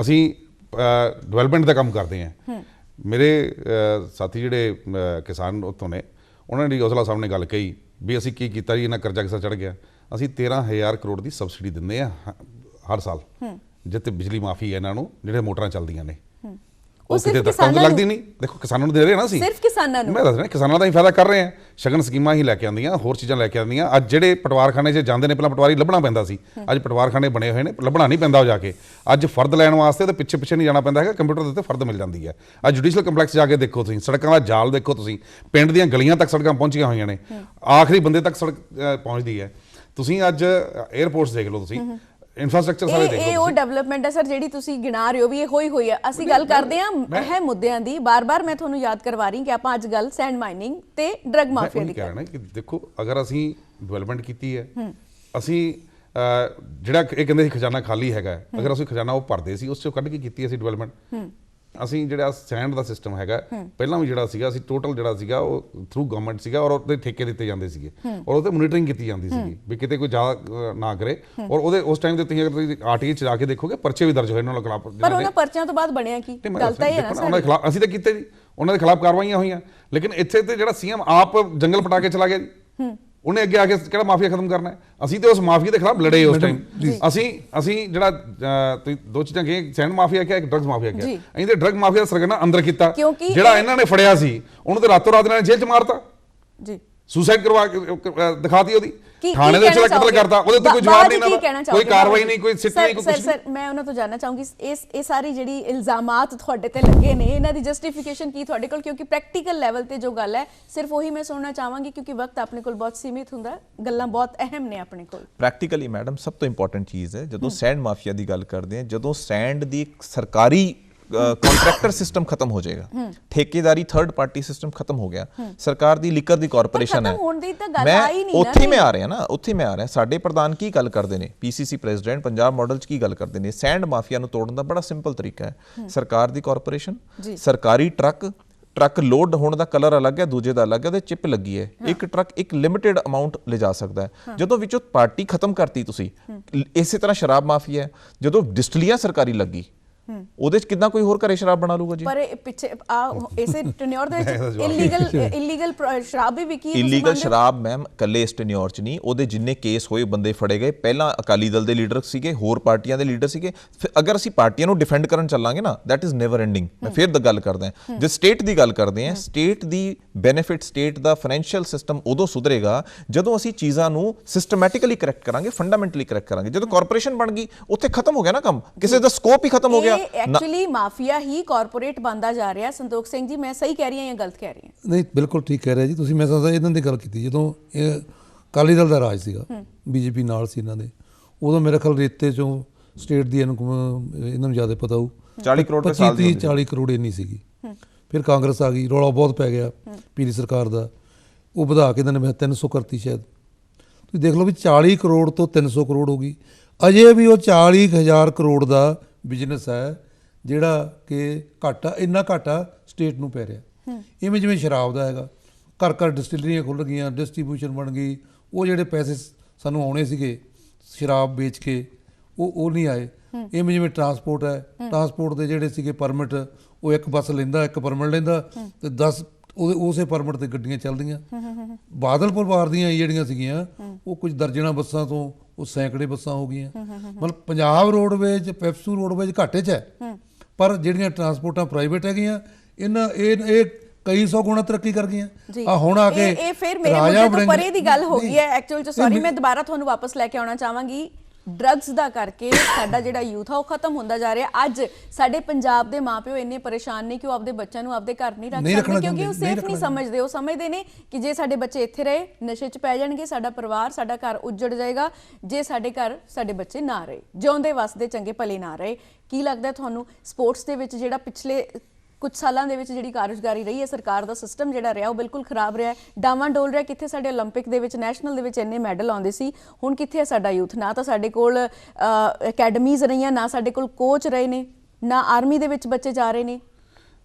Speaker 2: ਅਸੀਂ ਡਿਵੈਲਪਮੈਂਟ ਦਾ ਕੰਮ ਕਰਦੇ ਹਾਂ। ਮੇਰੇ ਸਾਥੀ ਜਿਹੜੇ ਕਿਸਾਨ ਉੱਥੋਂ ਨੇ, ਉਹਨਾਂ ਨੇ ਔਜਲਾ ਸਾਹਿਬ ਨੇ ਗੱਲ ਕਹੀ ਵੀ ਅਸੀਂ ਕੀ ਕੀਤਾ ਜੀ, ਇਹਨਾਂ ਕਰਜ਼ਾ ਕਿਸ ਤਰ੍ਹਾਂ ਚੜ੍ਹ ਗਿਆ। ਅਸੀਂ 13,000 ਕਰੋੜ ਦੀ ਸਬਸਿਡੀ ਦਿੰਦੇ ਆ ਹਰ ਸਾਲ, ਜਿੱਥੇ ਬਿਜਲੀ ਮਾਫੀ ਹੈ ਇਹਨਾਂ ਨੂੰ, ਜਿਹੜੇ ਮੋਟਰਾਂ ਚੱਲਦੀਆਂ ਨੇ। ਉਹ ਕਿਤੇ ਧੱਕਾ ਲੱਗਦੀ ਨਹੀਂ। ਦੇਖੋ ਕਿਸਾਨਾਂ ਨੂੰ ਦੇ ਰਹੇ ਨਾ, ਅਸੀਂ ਸਿਰਫ ਕਿਸਾਨਾਂ ਨੂੰ, ਮੈਂ ਦੱਸ ਰਿਹਾ ਕਿਸਾਨਾਂ ਦਾ ਹੀ ਫਾਇਦਾ ਕਰ ਰਹੇ ਹਾਂ। ਸ਼ਗਨ ਸਕੀਮਾਂ ਹੀ ਲੈ ਕੇ ਆਉਂਦੀਆਂ, ਹੋਰ ਚੀਜ਼ਾਂ ਲੈ ਕੇ ਆਉਂਦੀਆਂ। ਅੱਜ ਜਿਹੜੇ ਪਟਵਾਰਖਾਨੇ 'ਚ ਜਾਂਦੇ ਨੇ, ਪਹਿਲਾਂ ਪਟਵਾਰੀ ਲੱਭਣਾ ਪੈਂਦਾ ਸੀ, ਅੱਜ ਪਟਵਾਰਖਾਨੇ ਬਣੇ ਹੋਏ ਨੇ, ਲੱਭਣਾ ਨਹੀਂ ਪੈਂਦਾ। ਉਹ ਜਾ ਕੇ ਅੱਜ ਫਰਦ ਲੈਣ ਵਾਸਤੇ ਤਾਂ ਪਿੱਛੇ ਨਹੀਂ ਜਾਣਾ ਪੈਂਦਾ ਹੈਗਾ, ਕੰਪਿਊਟਰ ਦੇ ਉੱਤੇ ਫਰਦ ਮਿਲ ਜਾਂਦੀ ਹੈ। ਅੱਜ ਜੁਡੀਸ਼ੀਅਲ ਕੰਪਲੈਕਸ ਜਾ ਕੇ ਦੇਖੋ ਤੁਸੀਂ, ਸੜਕਾਂ ਦਾ ਜਾਲ ਦੇਖੋ ਤੁਸੀਂ, ਪਿੰਡ ਦੀਆਂ ਗਲੀਆਂ ਤੱਕ ਸੜਕਾਂ ਪਹੁੰਚੀਆਂ ਹੋਈਆਂ ਨੇ, ਆਖਰੀ ਬੰਦੇ ਤੱਕ ਸੜਕ ਪਹੁੰਚਦੀ ਹੈ। ਤੁਸੀਂ ਅੱਜ 에ਅਰਪੋਰਟਸ ਦੇਖ ਲਓ, ਤੁਸੀਂ ਇਨਫਰਾਸਟ੍ਰਕਚਰ ਸਾਰੇ ਦੇਖ ਲਓ।
Speaker 1: ਇਹ ਉਹ ਡਿਵੈਲਪਮੈਂਟ ਹੈ ਸਰ ਜਿਹੜੀ ਤੁਸੀਂ ਗਿਣਾ ਰਹੇ ਹੋ ਵੀ ਇਹ ਹੋਈ ਹੈ। ਅਸੀਂ ਗੱਲ ਕਰਦੇ ਹਾਂ ਇਹ ਮੁੱਦਿਆਂ ਦੀ, ਬਾਰ-ਬਾਰ ਮੈਂ ਤੁਹਾਨੂੰ ਯਾਦ ਕਰਵਾ ਰਹੀ ਕਿ ਆਪਾਂ ਅੱਜ ਗੱਲ ਸੈਂਡ ਮਾਈਨਿੰਗ ਤੇ ਡਰੱਗ ਮਾਫੀਆ ਦੀ ਕਰ ਰਹੇ ਹਾਂ।
Speaker 2: ਕਿ ਦੇਖੋ, ਅਗਰ ਅਸੀਂ ਡਿਵੈਲਪਮੈਂਟ ਕੀਤੀ ਹੈ, ਅਸੀਂ ਜਿਹੜਾ ਇਹ ਕਹਿੰਦੇ ਸੀ ਖਜ਼ਾਨਾ ਖਾਲੀ ਹੈਗਾ, ਅਗਰ ਅਸੀਂ ਖਜ਼ਾਨਾ ਉਹ ਭਰਦੇ ਸੀ, ਉਸ ਚੋਂ ਕੱਢ ਕੇ ਕੀਤੀ ਅਸੀਂ ਡਿਵੈਲਪਮੈਂਟ। ਅਸੀਂ ਜਿਹੜਾ ਸੈਂਡ ਦਾ ਸਿਸਟਮ ਹੈਗਾ, ਪਹਿਲਾਂ ਵੀ ਜਿਹੜਾ ਸੀਗਾ, ਅਸੀਂ ਟੋਟਲ ਜਿਹੜਾ ਸੀਗਾ ਉਹ ਥਰੂ ਗਵਰਨਮੈਂਟ ਸੀਗਾ, ਔਰ ਉਹਦੇ ਠੇਕੇ ਦਿੱਤੇ ਜਾਂਦੇ ਸੀਗੇ, ਔਰ ਉਹਦੇ ਮੋਨੀਟਰਿੰਗ ਕੀਤੀ ਜਾਂਦੀ ਸੀਗੀ ਵੀ ਕਿਤੇ ਕੋਈ ਜ਼ਿਆਦਾ ਨਾ ਕਰੇ। ਔਰ ਉਹਦੇ ਉਸ ਟਾਈਮ ਤੇ ਤੁਸੀਂ ਅਗਰ RTI 'ਚ ਜਾ ਕੇ ਦੇਖੋਗੇ, ਪਰਚੇ ਵੀ ਦਰਜ ਹੋਏ ਉਹਨਾਂ ਖਿਲਾਫ।
Speaker 1: ਪਰ ਉਹਨਾਂ ਪਰਚਿਆਂ ਤੋਂ ਬਾਅਦ ਬਣਿਆ ਕੀ? ਗੱਲ ਤਾਂ ਇਹ ਹੈ ਨਾ,
Speaker 2: ਉਹਨਾਂ ਦੇ ਖਿਲਾਫ ਅਸੀਂ ਤਾਂ ਕੀਤੇ ਜੀ, ਉਹਨਾਂ ਦੇ ਖਿਲਾਫ ਕਾਰਵਾਈਆਂ ਹੋਈਆਂ। ਲੇਕਿਨ ਇੱਥੇ ਤੇ ਜਿਹੜਾ CM ਆਪ ਜੰਗਲ ਪਟਾ ਕੇ ਚਲਾ ਗਿਆ ਜੀ, ਉਹਨੇ ਅੱਗੇ ਆ ਕੇ ਕਿਹੜਾ ਮਾਫੀਆ ਖਤਮ ਕਰਨਾ ਹੈ? ਅਸੀਂ ਤੇ ਉਸ ਮਾਫੀਆ ਦੇ ਖਿਲਾਫ ਲੜੇ ਉਸ ਟਾਈਮ। ਅਸੀਂ ਜਿਹੜਾ ਤੁਸੀਂ 2 ਚੀਜ਼ਾਂ ਕਹੀ, ਸੈਂਡ ਮਾਫੀਆ ਕਿਹਾ, ਇੱਕ ਡਰੱਗਸ ਮਾਫੀਆ ਕਿਹਾ। ਅਸੀਂ ਤੇ ਡਰੱਗ ਮਾਫੀਆ ਦਾ ਸਰਗਨਾ ਅੰਦਰ ਕੀਤਾ, ਜਿਹੜਾ ਇਹਨਾਂ ਨੇ ਫੜਿਆ ਸੀ ਉਹਨੂੰ ਤੇ ਰਾਤੋਂ ਰਾਤ ਇਹਨਾਂ ਨੇ ਜੇਲ੍ਹ 'ਚ ਮਾਰਤਾ ਜੀ। ਸੁਸਾਈਡ ਕਰਵਾ ਕੇ ਦਿਖਾਤੀ ਉਹਦੀ
Speaker 1: ਕੀ
Speaker 2: ਥਾਣੇ ਦੇ ਵਿੱਚ
Speaker 1: ਕਹਿਣਾ
Speaker 2: ਕਤਲ
Speaker 1: ਚਾਹੋਗੇ?
Speaker 2: ਕਰਤਾ, ਉਹਦੇ ਉੱਤੇ ਕੋਈ
Speaker 1: ਬਾਬਾ
Speaker 2: ਜਵਾਬ
Speaker 1: ਜੀ
Speaker 2: ਨਹੀਂ
Speaker 1: ਕੀ ਕਹਿਣਾ
Speaker 2: ਇਹਨਾਂ ਦਾ, ਕੋਈ
Speaker 1: ਚਾਹੋਗੇ?
Speaker 2: ਕਾਰਵਾਈ ਨਹੀਂ, ਕੋਈ ਸਿੱਟ ਨਹੀਂ, ਕੋਈ ਕੁਝ
Speaker 1: ਸਰ ਮੈਂ ਉਹਨਾਂ ਤੋਂ ਜਾਣਨਾ ਚਾਹੂੰਗੀ ਇਹ ਸਾਰੀ ਜਿਹੜੀ ਇਲਜ਼ਾਮਾਤ ਤੁਹਾਡੇ ਤੇ ਲੱਗੇ ਨੇ ਇਹਨਾਂ ਦੀ ਜਸਟੀਫਿਕੇਸ਼ਨ ਕੀ ਤੁਹਾਡੇ ਕੋਲ, ਕਿਉਂਕਿ ਪ੍ਰੈਕਟੀਕਲ ਲੈਵਲ ਤੇ ਜੋ ਗੱਲ ਹੈ ਸਿਰਫ ਉਹੀ ਮੈਂ ਸੁਣਨਾ ਚਾਹਾਂਗੀ, ਕਿਉਂਕਿ ਵਕਤ ਆਪਣੇ ਕੋਲ ਬਹੁਤ ਸੀਮਿਤ ਹੁੰਦਾ, ਗੱਲਾਂ ਬਹੁਤ ਅਹਿਮ ਨੇ ਆਪਣੇ ਕੋਲ।
Speaker 3: ਪ੍ਰੈਕਟੀਕਲੀ ਮੈਡਮ ਸਭ ਤੋਂ ਇੰਪੋਰਟੈਂਟ ਚੀਜ਼ ਹੈ, ਜਦੋਂ ਸੈਂਡ ਮਾਫੀਆ ਦੀ ਗੱਲ ਕਰਦੇ ਹਾਂ, ਜਦੋਂ ਸੈਂਡ ਦੀ ਇੱਕ ਸਰਕਾਰੀ ਕੰਟਰੈਕਟਰ ਸਿਸਟਮ ਖਤਮ ਹੋ ਜਾਏਗਾ, ਠੇਕੇਦਾਰੀ ਥਰਡ ਪਾਰਟੀ ਸਿਸਟਮ ਖਤਮ ਹੋ ਗਿਆ, ਸਰਕਾਰ ਦੀ ਲਿਕਰ ਦੀ ਕਾਰਪੋਰੇਸ਼ਨ ਹੈ,
Speaker 1: ਖਤਮ ਹੋਣ ਦੀ ਤਾਂ ਗੱਲ ਆਈ ਨਹੀਂ ਨਾ।
Speaker 3: ਉੱਥੇ ਮੈਂ ਆ ਰਿਹਾ ਨਾ, ਉੱਥੇ ਮੈਂ ਆ ਰਿਹਾ। ਸਾਡੇ ਪ੍ਰਧਾਨ ਕੀ ਗੱਲ ਕਰਦੇ ਨੇ, ਪੀਸੀਸੀ ਪ੍ਰੈਜ਼ੀਡੈਂਟ ਪੰਜਾਬ ਮਾਡਲ 'ਚ ਕੀ ਗੱਲ ਕਰਦੇ ਨੇ, ਸੈਂਡ ਮਾਫੀਆ ਨੂੰ ਤੋੜਨ ਦਾ ਬੜਾ ਸਿੰਪਲ ਤਰੀਕਾ ਹੈ, ਸਰਕਾਰ ਦੀ ਕਾਰਪੋਰੇਸ਼ਨ, ਸਰਕਾਰੀ ਟਰੱਕ ਲੋਡ ਹੋਣ ਦਾ ਕਲਰ ਅਲੱਗ ਹੈ, ਦੂਜੇ ਦਾ ਅਲੱਗ ਹੈ, ਉਹਦੇ ਚਿਪ ਲੱਗੀ ਹੈ, ਇੱਕ ਟਰੱਕ ਇੱਕ ਲਿਮਿਟਿਡ ਅਮਾਉਂਟ ਲਿਜਾ ਸਕਦਾ ਹੈ। ਜਦੋਂ ਵਿੱਚੋਂ ਪਾਰਟੀ ਖਤਮ ਕਰਤੀ ਤੁਸੀਂ, ਇਸੇ ਤਰ੍ਹਾਂ ਸ਼ਰਾਬ ਮਾਫੀਆ ਹੈ, ਜਦੋਂ ਡਿਸਟਲੀਆ ਸਰਕਾਰੀ ਲੱਗੀ, ਉਹਦੇ ਚ ਕਿੰਨਾ ਕੋਈ ਹੋਰ ਘਰੇ ਸ਼ਰਾਬ ਬਣਾ ਲੂਗਾ ਜੀ?
Speaker 1: ਪਰ ਪਿੱਛੇ ਇਸੇ ਟੈਨਿਓਰ ਦੇ ਵਿੱਚ ਇਲੀਗਲ ਸ਼ਰਾਬ ਵੀ ਵਿਕੀ ਹੈ।
Speaker 3: ਇਲੀਗਲ ਸ਼ਰਾਬ ਮੈਮ ਕੱਲੇ ਇਸ ਟੈਨਿਓਰ ਚ ਨਹੀਂ, ਉਹਦੇ ਜਿੰਨੇ ਕੇਸ ਹੋਏ, ਬੰਦੇ ਫੜੇ ਗਏ, ਪਹਿਲਾਂ ਅਕਾਲੀ ਦਲ ਦੇ ਲੀਡਰ ਸੀਗੇ, ਹੋਰ ਪਾਰਟੀਆਂ ਦੇ ਲੀਡਰ ਸੀਗੇ। ਅਗਰ ਅਸੀਂ ਪਾਰਟੀਆਂ ਨੂੰ ਡਿਫੈਂਡ ਕਰਨ ਚੱਲਾਂਗੇ ਨਾ, ਦੈਟ ਇਜ਼ ਨੈਵਰ ਐਂਡਿੰਗ। ਮੈਂ ਫਿਰ ਗੱਲ ਕਰਦਾ, ਜੇ ਸਟੇਟ ਦੀ ਗੱਲ ਕਰਦੇ ਹਾਂ, ਸਟੇਟ ਦੀ ਬੈਨੀਫਿਟ, ਸਟੇਟ ਦਾ ਫਾਈਨੈਂਸ਼ੀਅਲ ਸਿਸਟਮ ਉਦੋਂ ਸੁਧਰੇਗਾ ਜਦੋਂ ਅਸੀਂ ਚੀਜ਼ਾਂ ਨੂੰ ਸਿਸਟਮੈਟਿਕਲੀ ਕਰੈਕਟ ਕਰਾਂਗੇ, ਫੰਡਾਮੈਂਟਲੀ ਕਰੈਕਟ ਕਰਾਂਗੇ। ਜਦੋਂ ਕਾਰਪੋਰੇਸ਼ਨ ਬਣ ਗਈ, ਉੱਥੇ ਖਤਮ ਹੋ ਗਿਆ ਨਾ ਕੰਮ, ਕਿਸੇ ਦਾ ਸਕੋਪ ਹੀ ਖਤਮ ਹੋ ਗਿਆ।
Speaker 1: ਐਕਚੁਅਲੀ ਮਾਫੀਆ ਹੀ ਕਾਰਪੋਰੇਟ ਬਣਦਾ ਜਾ ਰਿਹਾ। ਸੰਤੋਖ ਸਿੰਘ ਜੀ, ਮੈਂ ਸਹੀ ਕਹਿ ਰਹੀ ਹਾਂ ਜਾਂ ਗਲਤ ਕਹਿ ਰਹੀ ਹਾਂ?
Speaker 4: ਨਹੀਂ, ਬਿਲਕੁਲ ਠੀਕ ਕਹਿ ਰਿਹਾ ਜੀ ਤੁਸੀਂ। ਮੈਂ ਸਮਝਦਾ ਇਹਨਾਂ ਦੀ ਗੱਲ ਕੀਤੀ ਜਦੋਂ ਇਹ ਅਕਾਲੀ ਦਲ ਦਾ ਰਾਜ ਸੀਗਾ, ਬੀਜੇਪੀ ਨਾਲ ਸੀ ਇਹਨਾਂ ਦੇ, ਉਦੋਂ ਮੇਰੇ ਖਿਆਲ ਰੇਤੇ ਚੋਂ ਸਟੇਟ ਦੀ ਇਨਕਮ ਇਹਨਾਂ ਨੂੰ ਜ਼ਿਆਦਾ ਪਤਾ ਹੋਊ,
Speaker 3: 40 ਕਰੋੜ ਦੇ ਸਾਲ ਦੀ
Speaker 4: 40 ਕਰੋੜ ਇੰਨੀ ਸੀਗੀ। ਫਿਰ ਕਾਂਗਰਸ ਆ ਗਈ, ਰੌਲਾ ਬਹੁਤ ਪੈ ਗਿਆ ਪੀਲੀ ਸਰਕਾਰ ਦਾ, ਉਹ ਵਧਾ ਕੇ ਇਹਨਾਂ ਨੇ 300 ਕਰਤੀ ਸ਼ਾਇਦ। ਤੁਸੀਂ ਦੇਖ ਲਓ ਵੀ 40 ਕਰੋੜ ਤੋਂ 300 ਕਰੋੜ ਹੋ ਗਈ। ਅਜੇ ਵੀ ਉਹ 40,000 ਕਰੋੜ ਦਾ ਬਿਜ਼ਨਸ ਹੈ ਜਿਹੜਾ ਕਿ ਘਾਟਾ, ਇੰਨਾ ਘਾਟਾ ਸਟੇਟ ਨੂੰ ਪੈ ਰਿਹਾ। ਇਵੇਂ ਜਿਵੇਂ ਸ਼ਰਾਬ ਦਾ ਹੈਗਾ, ਘਰ ਘਰ ਡਿਸਟਿਲਰੀਆਂ ਖੁੱਲ੍ਹ ਗਈਆਂ, ਡਿਸਟਰੀਬਿਊਸ਼ਨ ਬਣ ਗਈ, ਉਹ ਜਿਹੜੇ ਪੈਸੇ ਸਾਨੂੰ ਆਉਣੇ ਸੀਗੇ ਸ਼ਰਾਬ ਵੇਚ ਕੇ, ਉਹ ਨਹੀਂ ਆਏ। ਇਵੇਂ ਜਿਵੇਂ ਟਰਾਂਸਪੋਰਟ ਹੈ, ਟਰਾਂਸਪੋਰਟ ਦੇ ਜਿਹੜੇ ਸੀਗੇ ਪਰਮਿਟ, ਉਹ ਇੱਕ ਬੱਸ ਲੈਂਦਾ, ਇੱਕ ਪਰਮਿਟ ਲੈਂਦਾ, ਤੇ 10 ਉਸੇ ਪਰਮਿਟ ਤੇ ਗੱਡੀਆਂ ਚੱਲਦੀਆਂ। ਬਾਦਲ ਪਰਿਵਾਰ ਦੀਆਂ ਜਿਹੜੀਆਂ ਸੀਗੀਆਂ, ਉਹ ਕੁਝ ਦਰਜਨਾਂ ਬੱਸਾਂ ਤੋਂ ਉਹ ਸੈਂਕੜੇ ਬੱਸਾਂ ਹੋ ਗਈਆਂ। ਮਤਲਬ ਪੰਜਾਬ ਰੋਡਵੇਜ, ਪੈਪਸੂ ਰੋਡਵੇਜ ਘਾਟੇ 'ਚ ਹੈ, ਪਰ ਜਿਹੜੀਆਂ ਟਰਾਂਸਪੋਰਟਾਂ ਪ੍ਰਾਈਵੇਟ ਹੈਗੀਆਂ, ਇਹ ਕਈ ਸੌ ਗੁਣਾ ਤਰੱਕੀ ਕਰ ਗਈਆਂ। ਆ ਹੁਣ ਆ ਕੇ
Speaker 1: ਇਹ ਫਿਰ ਮੇਰੇ ਮੁੱਦੇ ਤੋਂ ਪਰੇ ਦੀ ਗੱਲ ਹੋ ਗਈ ਹੈ ਐਕਚੁਅਲ 'ਚ। ਸੌਰੀ, ਮੈਂ ਦੁਬਾਰਾ ਤੁਹਾਨੂੰ ਵਾਪਸ ਲੈ ਕੇ ਆਉਣਾ ਚਾਹਾਂਗੀ। ਡਰੱਗਸ ਦਾ ਕਰਕੇ ਸਾਡਾ ਜਿਹੜਾ ਯੂਥ ਆ ਉਹ ਖਤਮ ਹੁੰਦਾ ਜਾ ਰਿਹਾ। ਅੱਜ ਸਾਡੇ ਪੰਜਾਬ ਦੇ ਮਾਪਿਓ ਇੰਨੇ ਪਰੇਸ਼ਾਨ ਨੇ ਕਿ ਉਹ ਆਪਦੇ ਬੱਚਿਆਂ ਨੂੰ ਆਪਦੇ ਘਰ ਨਹੀਂ ਰੱਖ ਸਕਦੇ, ਕਿਉਂਕਿ ਉਹ ਸੇਫ ਨਹੀਂ ਸਮਝਦੇ। ਉਹ ਸਮਝਦੇ ਨੇ ਕਿ ਜੇ ਸਾਡੇ ਬੱਚੇ ਇੱਥੇ ਰਹੇ, ਨਸ਼ੇ 'ਚ ਪੈ ਜਾਣਗੇ, ਸਾਡਾ ਪਰਿਵਾਰ, ਸਾਡਾ ਘਰ ਉੱਜੜ ਜਾਏਗਾ। ਜੇ ਸਾਡੇ ਘਰ ਸਾਡੇ ਬੱਚੇ ਨਾ ਰਹੇ, ਜਿਉਂਦੇ ਵਸਦੇ ਚੰਗੇ ਭਲੇ ਨਾ ਰਹੇ। ਕੀ ਲੱਗਦਾ ਤੁਹਾਨੂੰ ਸਪੋਰਟਸ ਦੇ ਵਿੱਚ ਜਿਹੜਾ ਪਿਛਲੇ ਕੁਝ ਸਾਲਾਂ ਦੇ ਵਿੱਚ ਜਿਹੜੀ ਕਾਰਜਕਾਰੀ ਰਹੀ ਹੈ ਸਰਕਾਰ ਦਾ, ਸਿਸਟਮ ਜਿਹੜਾ ਰਿਹਾ ਉਹ ਬਿਲਕੁਲ ਖਰਾਬ ਰਿਹਾ, ਡਾਵਾਂ ਡੋਲ ਰਿਹਾ। ਕਿੱਥੇ ਸਾਡੇ 올림픽 ਦੇ ਵਿੱਚ, ਨੈਸ਼ਨਲ ਦੇ ਵਿੱਚ ਇੰਨੇ ਮੈਡਲ ਆਉਂਦੇ ਸੀ, ਹੁਣ ਕਿੱਥੇ ਹੈ ਸਾਡਾ ਯੂਥ? ਨਾ ਤਾਂ ਸਾਡੇ ਕੋਲ ਅਕੈਡਮੀਜ਼ ਰਹੀਆਂ, ਨਾ ਸਾਡੇ ਕੋਲ ਕੋਚ ਰਹੇ ਨੇ, ਨਾ ਆਰਮੀ ਦੇ ਵਿੱਚ ਬੱਚੇ ਜਾ ਰਹੇ ਨੇ।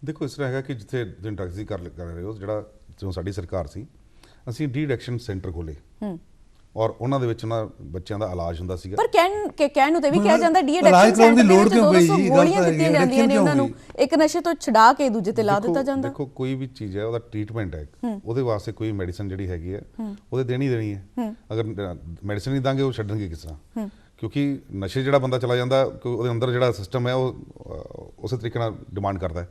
Speaker 2: ਦੇਖੋ, ਇਸ ਤਰ੍ਹਾਂ ਹੈਗਾ ਕਿ ਜਿੱਥੇ ਡਰੱਗਸ ਦੀ ਕਰ ਰਹੇ ਹੋ, ਜਦੋਂ ਸਾਡੀ ਸਰਕਾਰ ਸੀ, ਅਸੀਂ ਡੀ ਐਡਿਕਸ਼ਨ ਸੈਂਟਰ ਖੋਲੇ, ਔਰ ਉਹਨਾਂ ਦੇ ਵਿੱਚ ਉਹਨਾਂ ਬੱਚਿਆਂ ਦਾ ਇਲਾਜ ਹੁੰਦਾ ਸੀਗਾ।
Speaker 1: ਪਰ ਕਹਿਣ ਨੂੰ ਤੇ ਵੀ ਕਿਹਾ ਜਾਂਦਾ ਡੀ ਐਡਿਕਸ਼ਨ ਸੈਂਟਰ ਦੇ ਵਿੱਚ 200 ਗੋਲੀਆਂ ਦਿੱਤੀਆਂ ਜਾਂਦੀਆਂ ਨੇ ਉਹਨਾਂ ਨੂੰ, ਇੱਕ ਨਸ਼ੇ ਤੋਂ ਛੁਡਾ ਕੇ ਦੂਜੇ ਤੇ ਲਾ ਦਿੱਤਾ ਜਾਂਦਾ।
Speaker 2: ਦੇਖੋ, ਕੋਈ ਵੀ ਚੀਜ਼ ਹੈ, ਉਹਦਾ ਟ੍ਰੀਟਮੈਂਟ ਹੈ, ਉਹਦੇ ਵਾਸਤੇ ਕੋਈ ਮੈਡੀਸਨ ਜਿਹੜੀ ਹੈਗੀ ਹੈ ਉਹਦੇ ਦੇਣੀ ਹੈ। ਅਗਰ ਮੈਡੀਸਨ ਨਹੀਂ ਦਾਂਗੇ, ਉਹ ਛੱਡਣਗੇ ਕਿਸ ਤਰ੍ਹਾਂ? ਕਿਉਂਕਿ ਨਸ਼ੇ ਜਿਹੜਾ ਬੰਦਾ ਚਲਾ ਜਾਂਦਾ, ਉਹਦੇ ਅੰਦਰ ਜਿਹੜਾ ਸਿਸਟਮ ਹੈ ਉਹ ਉਸੇ ਤਰੀਕੇ ਨਾਲ ਡਿਮਾਂਡ ਕਰਦਾ ਹੈ।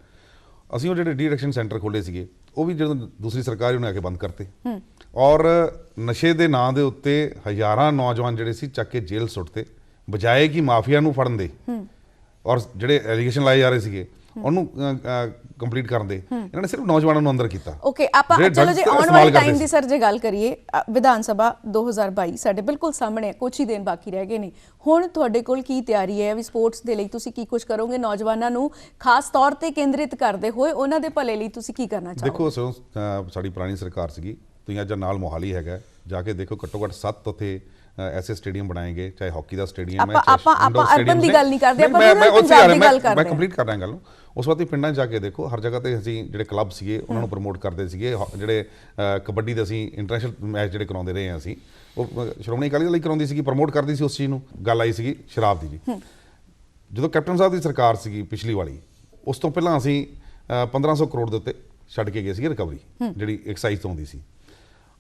Speaker 2: ਅਸੀਂ ਉਹ ਜਿਹੜੇ ਡੀ ਐਡਿਕਸ਼ਨ ਸੈਂਟਰ ਖੋਲ੍ਹੇ ਸੀਗੇ, ਉਹ ਵੀ ਜਦੋਂ ਦੂਸਰੀ ਸਰਕਾਰ ਉਹਨੇ ਆ ਕੇ ਬੰਦ ਕਰਤੇ, ਔਰ ਨਸ਼ੇ ਦੇ ਨਾਂ ਦੇ ਉੱਤੇ ਹਜ਼ਾਰਾਂ ਨੌਜਵਾਨ ਜਿਹੜੇ ਸੀ ਚੱਕ ਕੇ ਜੇਲ੍ਹ ਸੁੱਟਤੇ, ਬਜਾਏ ਕਿ ਮਾਫੀਆ ਨੂੰ ਫੜਨ ਦੇ ਔਰ ਜਿਹੜੇ ਐਲੀਗੇਸ਼ਨ ਲਾਏ ਜਾ ਰਹੇ ਸੀਗੇ ਉਹਨੂੰ ਕੰਪਲੀਟ ਕਰਨ ਦੇ, ਇਹਨਾਂ ਨੇ ਸਿਰਫ ਨੌਜਵਾਨਾਂ ਨੂੰ ਅੰਦਰ ਕੀਤਾ।
Speaker 1: ਓਕੇ, ਆਪਾਂ ਚਲੋ ਜੇ ਆਉਣ ਵਾਲੇ ਟਾਈਮ ਦੀ ਸਰ ਜੇ ਗੱਲ ਕਰੀਏ, ਵਿਧਾਨ ਸਭਾ 2022 ਸਾਡੇ ਬਿਲਕੁਲ ਸਾਹਮਣੇ, ਕੁਝ ਹੀ ਦਿਨ ਬਾਕੀ ਰਹਿ ਗਏ ਨੇ। ਹੁਣ ਤੁਹਾਡੇ ਕੋਲ ਕੀ ਤਿਆਰੀ ਹੈ ਵੀ ਸਪੋਰਟਸ ਦੇ ਲਈ ਤੁਸੀਂ ਕੀ ਕੁਝ ਕਰੋਗੇ? ਨੌਜਵਾਨਾਂ ਨੂੰ ਖਾਸ ਤੌਰ ਤੇ ਕੇਂਦਰਿਤ ਕਰਦੇ ਹੋਏ ਉਹਨਾਂ ਦੇ ਭਲੇ ਲਈ ਤੁਸੀਂ ਕੀ ਕਰਨਾ ਚਾਹੋਗੇ?
Speaker 2: ਦੇਖੋ, ਸਾਡੀ ਪੁਰਾਣੀ ਸਰਕਾਰ ਸੀਗੀ, ਤੁਸੀਂ ਅੱਜ ਨਾਲ ਮੋਹਾਲੀ ਹੈਗਾ, ਜਾ ਕੇ ਦੇਖੋ, ਘੱਟੋ ਘੱਟ 7 ਉੱਥੇ ऐसे स्टेडियम बनाएंगे, चाहे हॉकी का स्टेडियम है,
Speaker 1: ਆਪਾਂ ਅਰਬਨ ਦੀ ਗੱਲ ਨਹੀਂ ਕਰਦੇ, ਆਪਾਂ ਰੂਰਲ ਪੰਜਾਬ ਦੀ ਗੱਲ ਕਰਦੇ ਹਾਂ।
Speaker 2: ਮੈਂ ਕੰਪਲੀਟ ਕਰ ਰਿਹਾ ਗੱਲ ਨੂੰ। ਉਸ ਵਾਰ ਤੁਸੀਂ ਪਿੰਡਾਂ 'ਚ ਜਾ ਕੇ ਦੇਖੋ, ਹਰ ਜਗ੍ਹਾ ਤੇ ਅਸੀਂ ਜਿਹੜੇ ਕਲੱਬ ਸੀਗੇ ਉਹਨਾਂ ਨੂੰ ਪ੍ਰਮੋਟ ਕਰਦੇ ਸੀਗੇ। ਜਿਹੜੇ ਕਬੱਡੀ ਦੇ ਅਸੀਂ ਇੰਟਰਨੈਸ਼ਨਲ ਮੈਚ ਜਿਹੜੇ ਕਰਾਉਂਦੇ ਰਹੇ ਹਾਂ, ਅਸੀਂ ਉਹ ਸ਼੍ਰੋਮਣੀ ਅਕਾਲੀ ਦਲ ਲਈ ਕਰਾਉਂਦੀ ਸੀਗੀ, ਪ੍ਰਮੋਟ ਕਰਦੀ ਸੀ ਉਸ ਚੀਜ਼ ਨੂੰ। ਗੱਲ ਆਈ ਸੀਗੀ ਸ਼ਰਾਬ ਦੀ ਜੀ, ਜਦੋਂ ਕੈਪਟਨ ਸਾਹਿਬ ਦੀ ਸਰਕਾਰ ਸੀਗੀ ਪਿਛਲੀ ਵਾਲੀ, ਉਸ ਤੋਂ ਪਹਿਲਾਂ ਅਸੀਂ 1500 ਕਰੋੜ ਦੇ ਉੱਤੇ ਛੱਡ ਕੇ ਗਏ ਸੀਗੇ ਰਿਕਵਰੀ, ਜਿਹੜੀ ਐਕਸਾਈਜ਼ ਤੋਂ ਆਉਂਦੀ ਸੀ।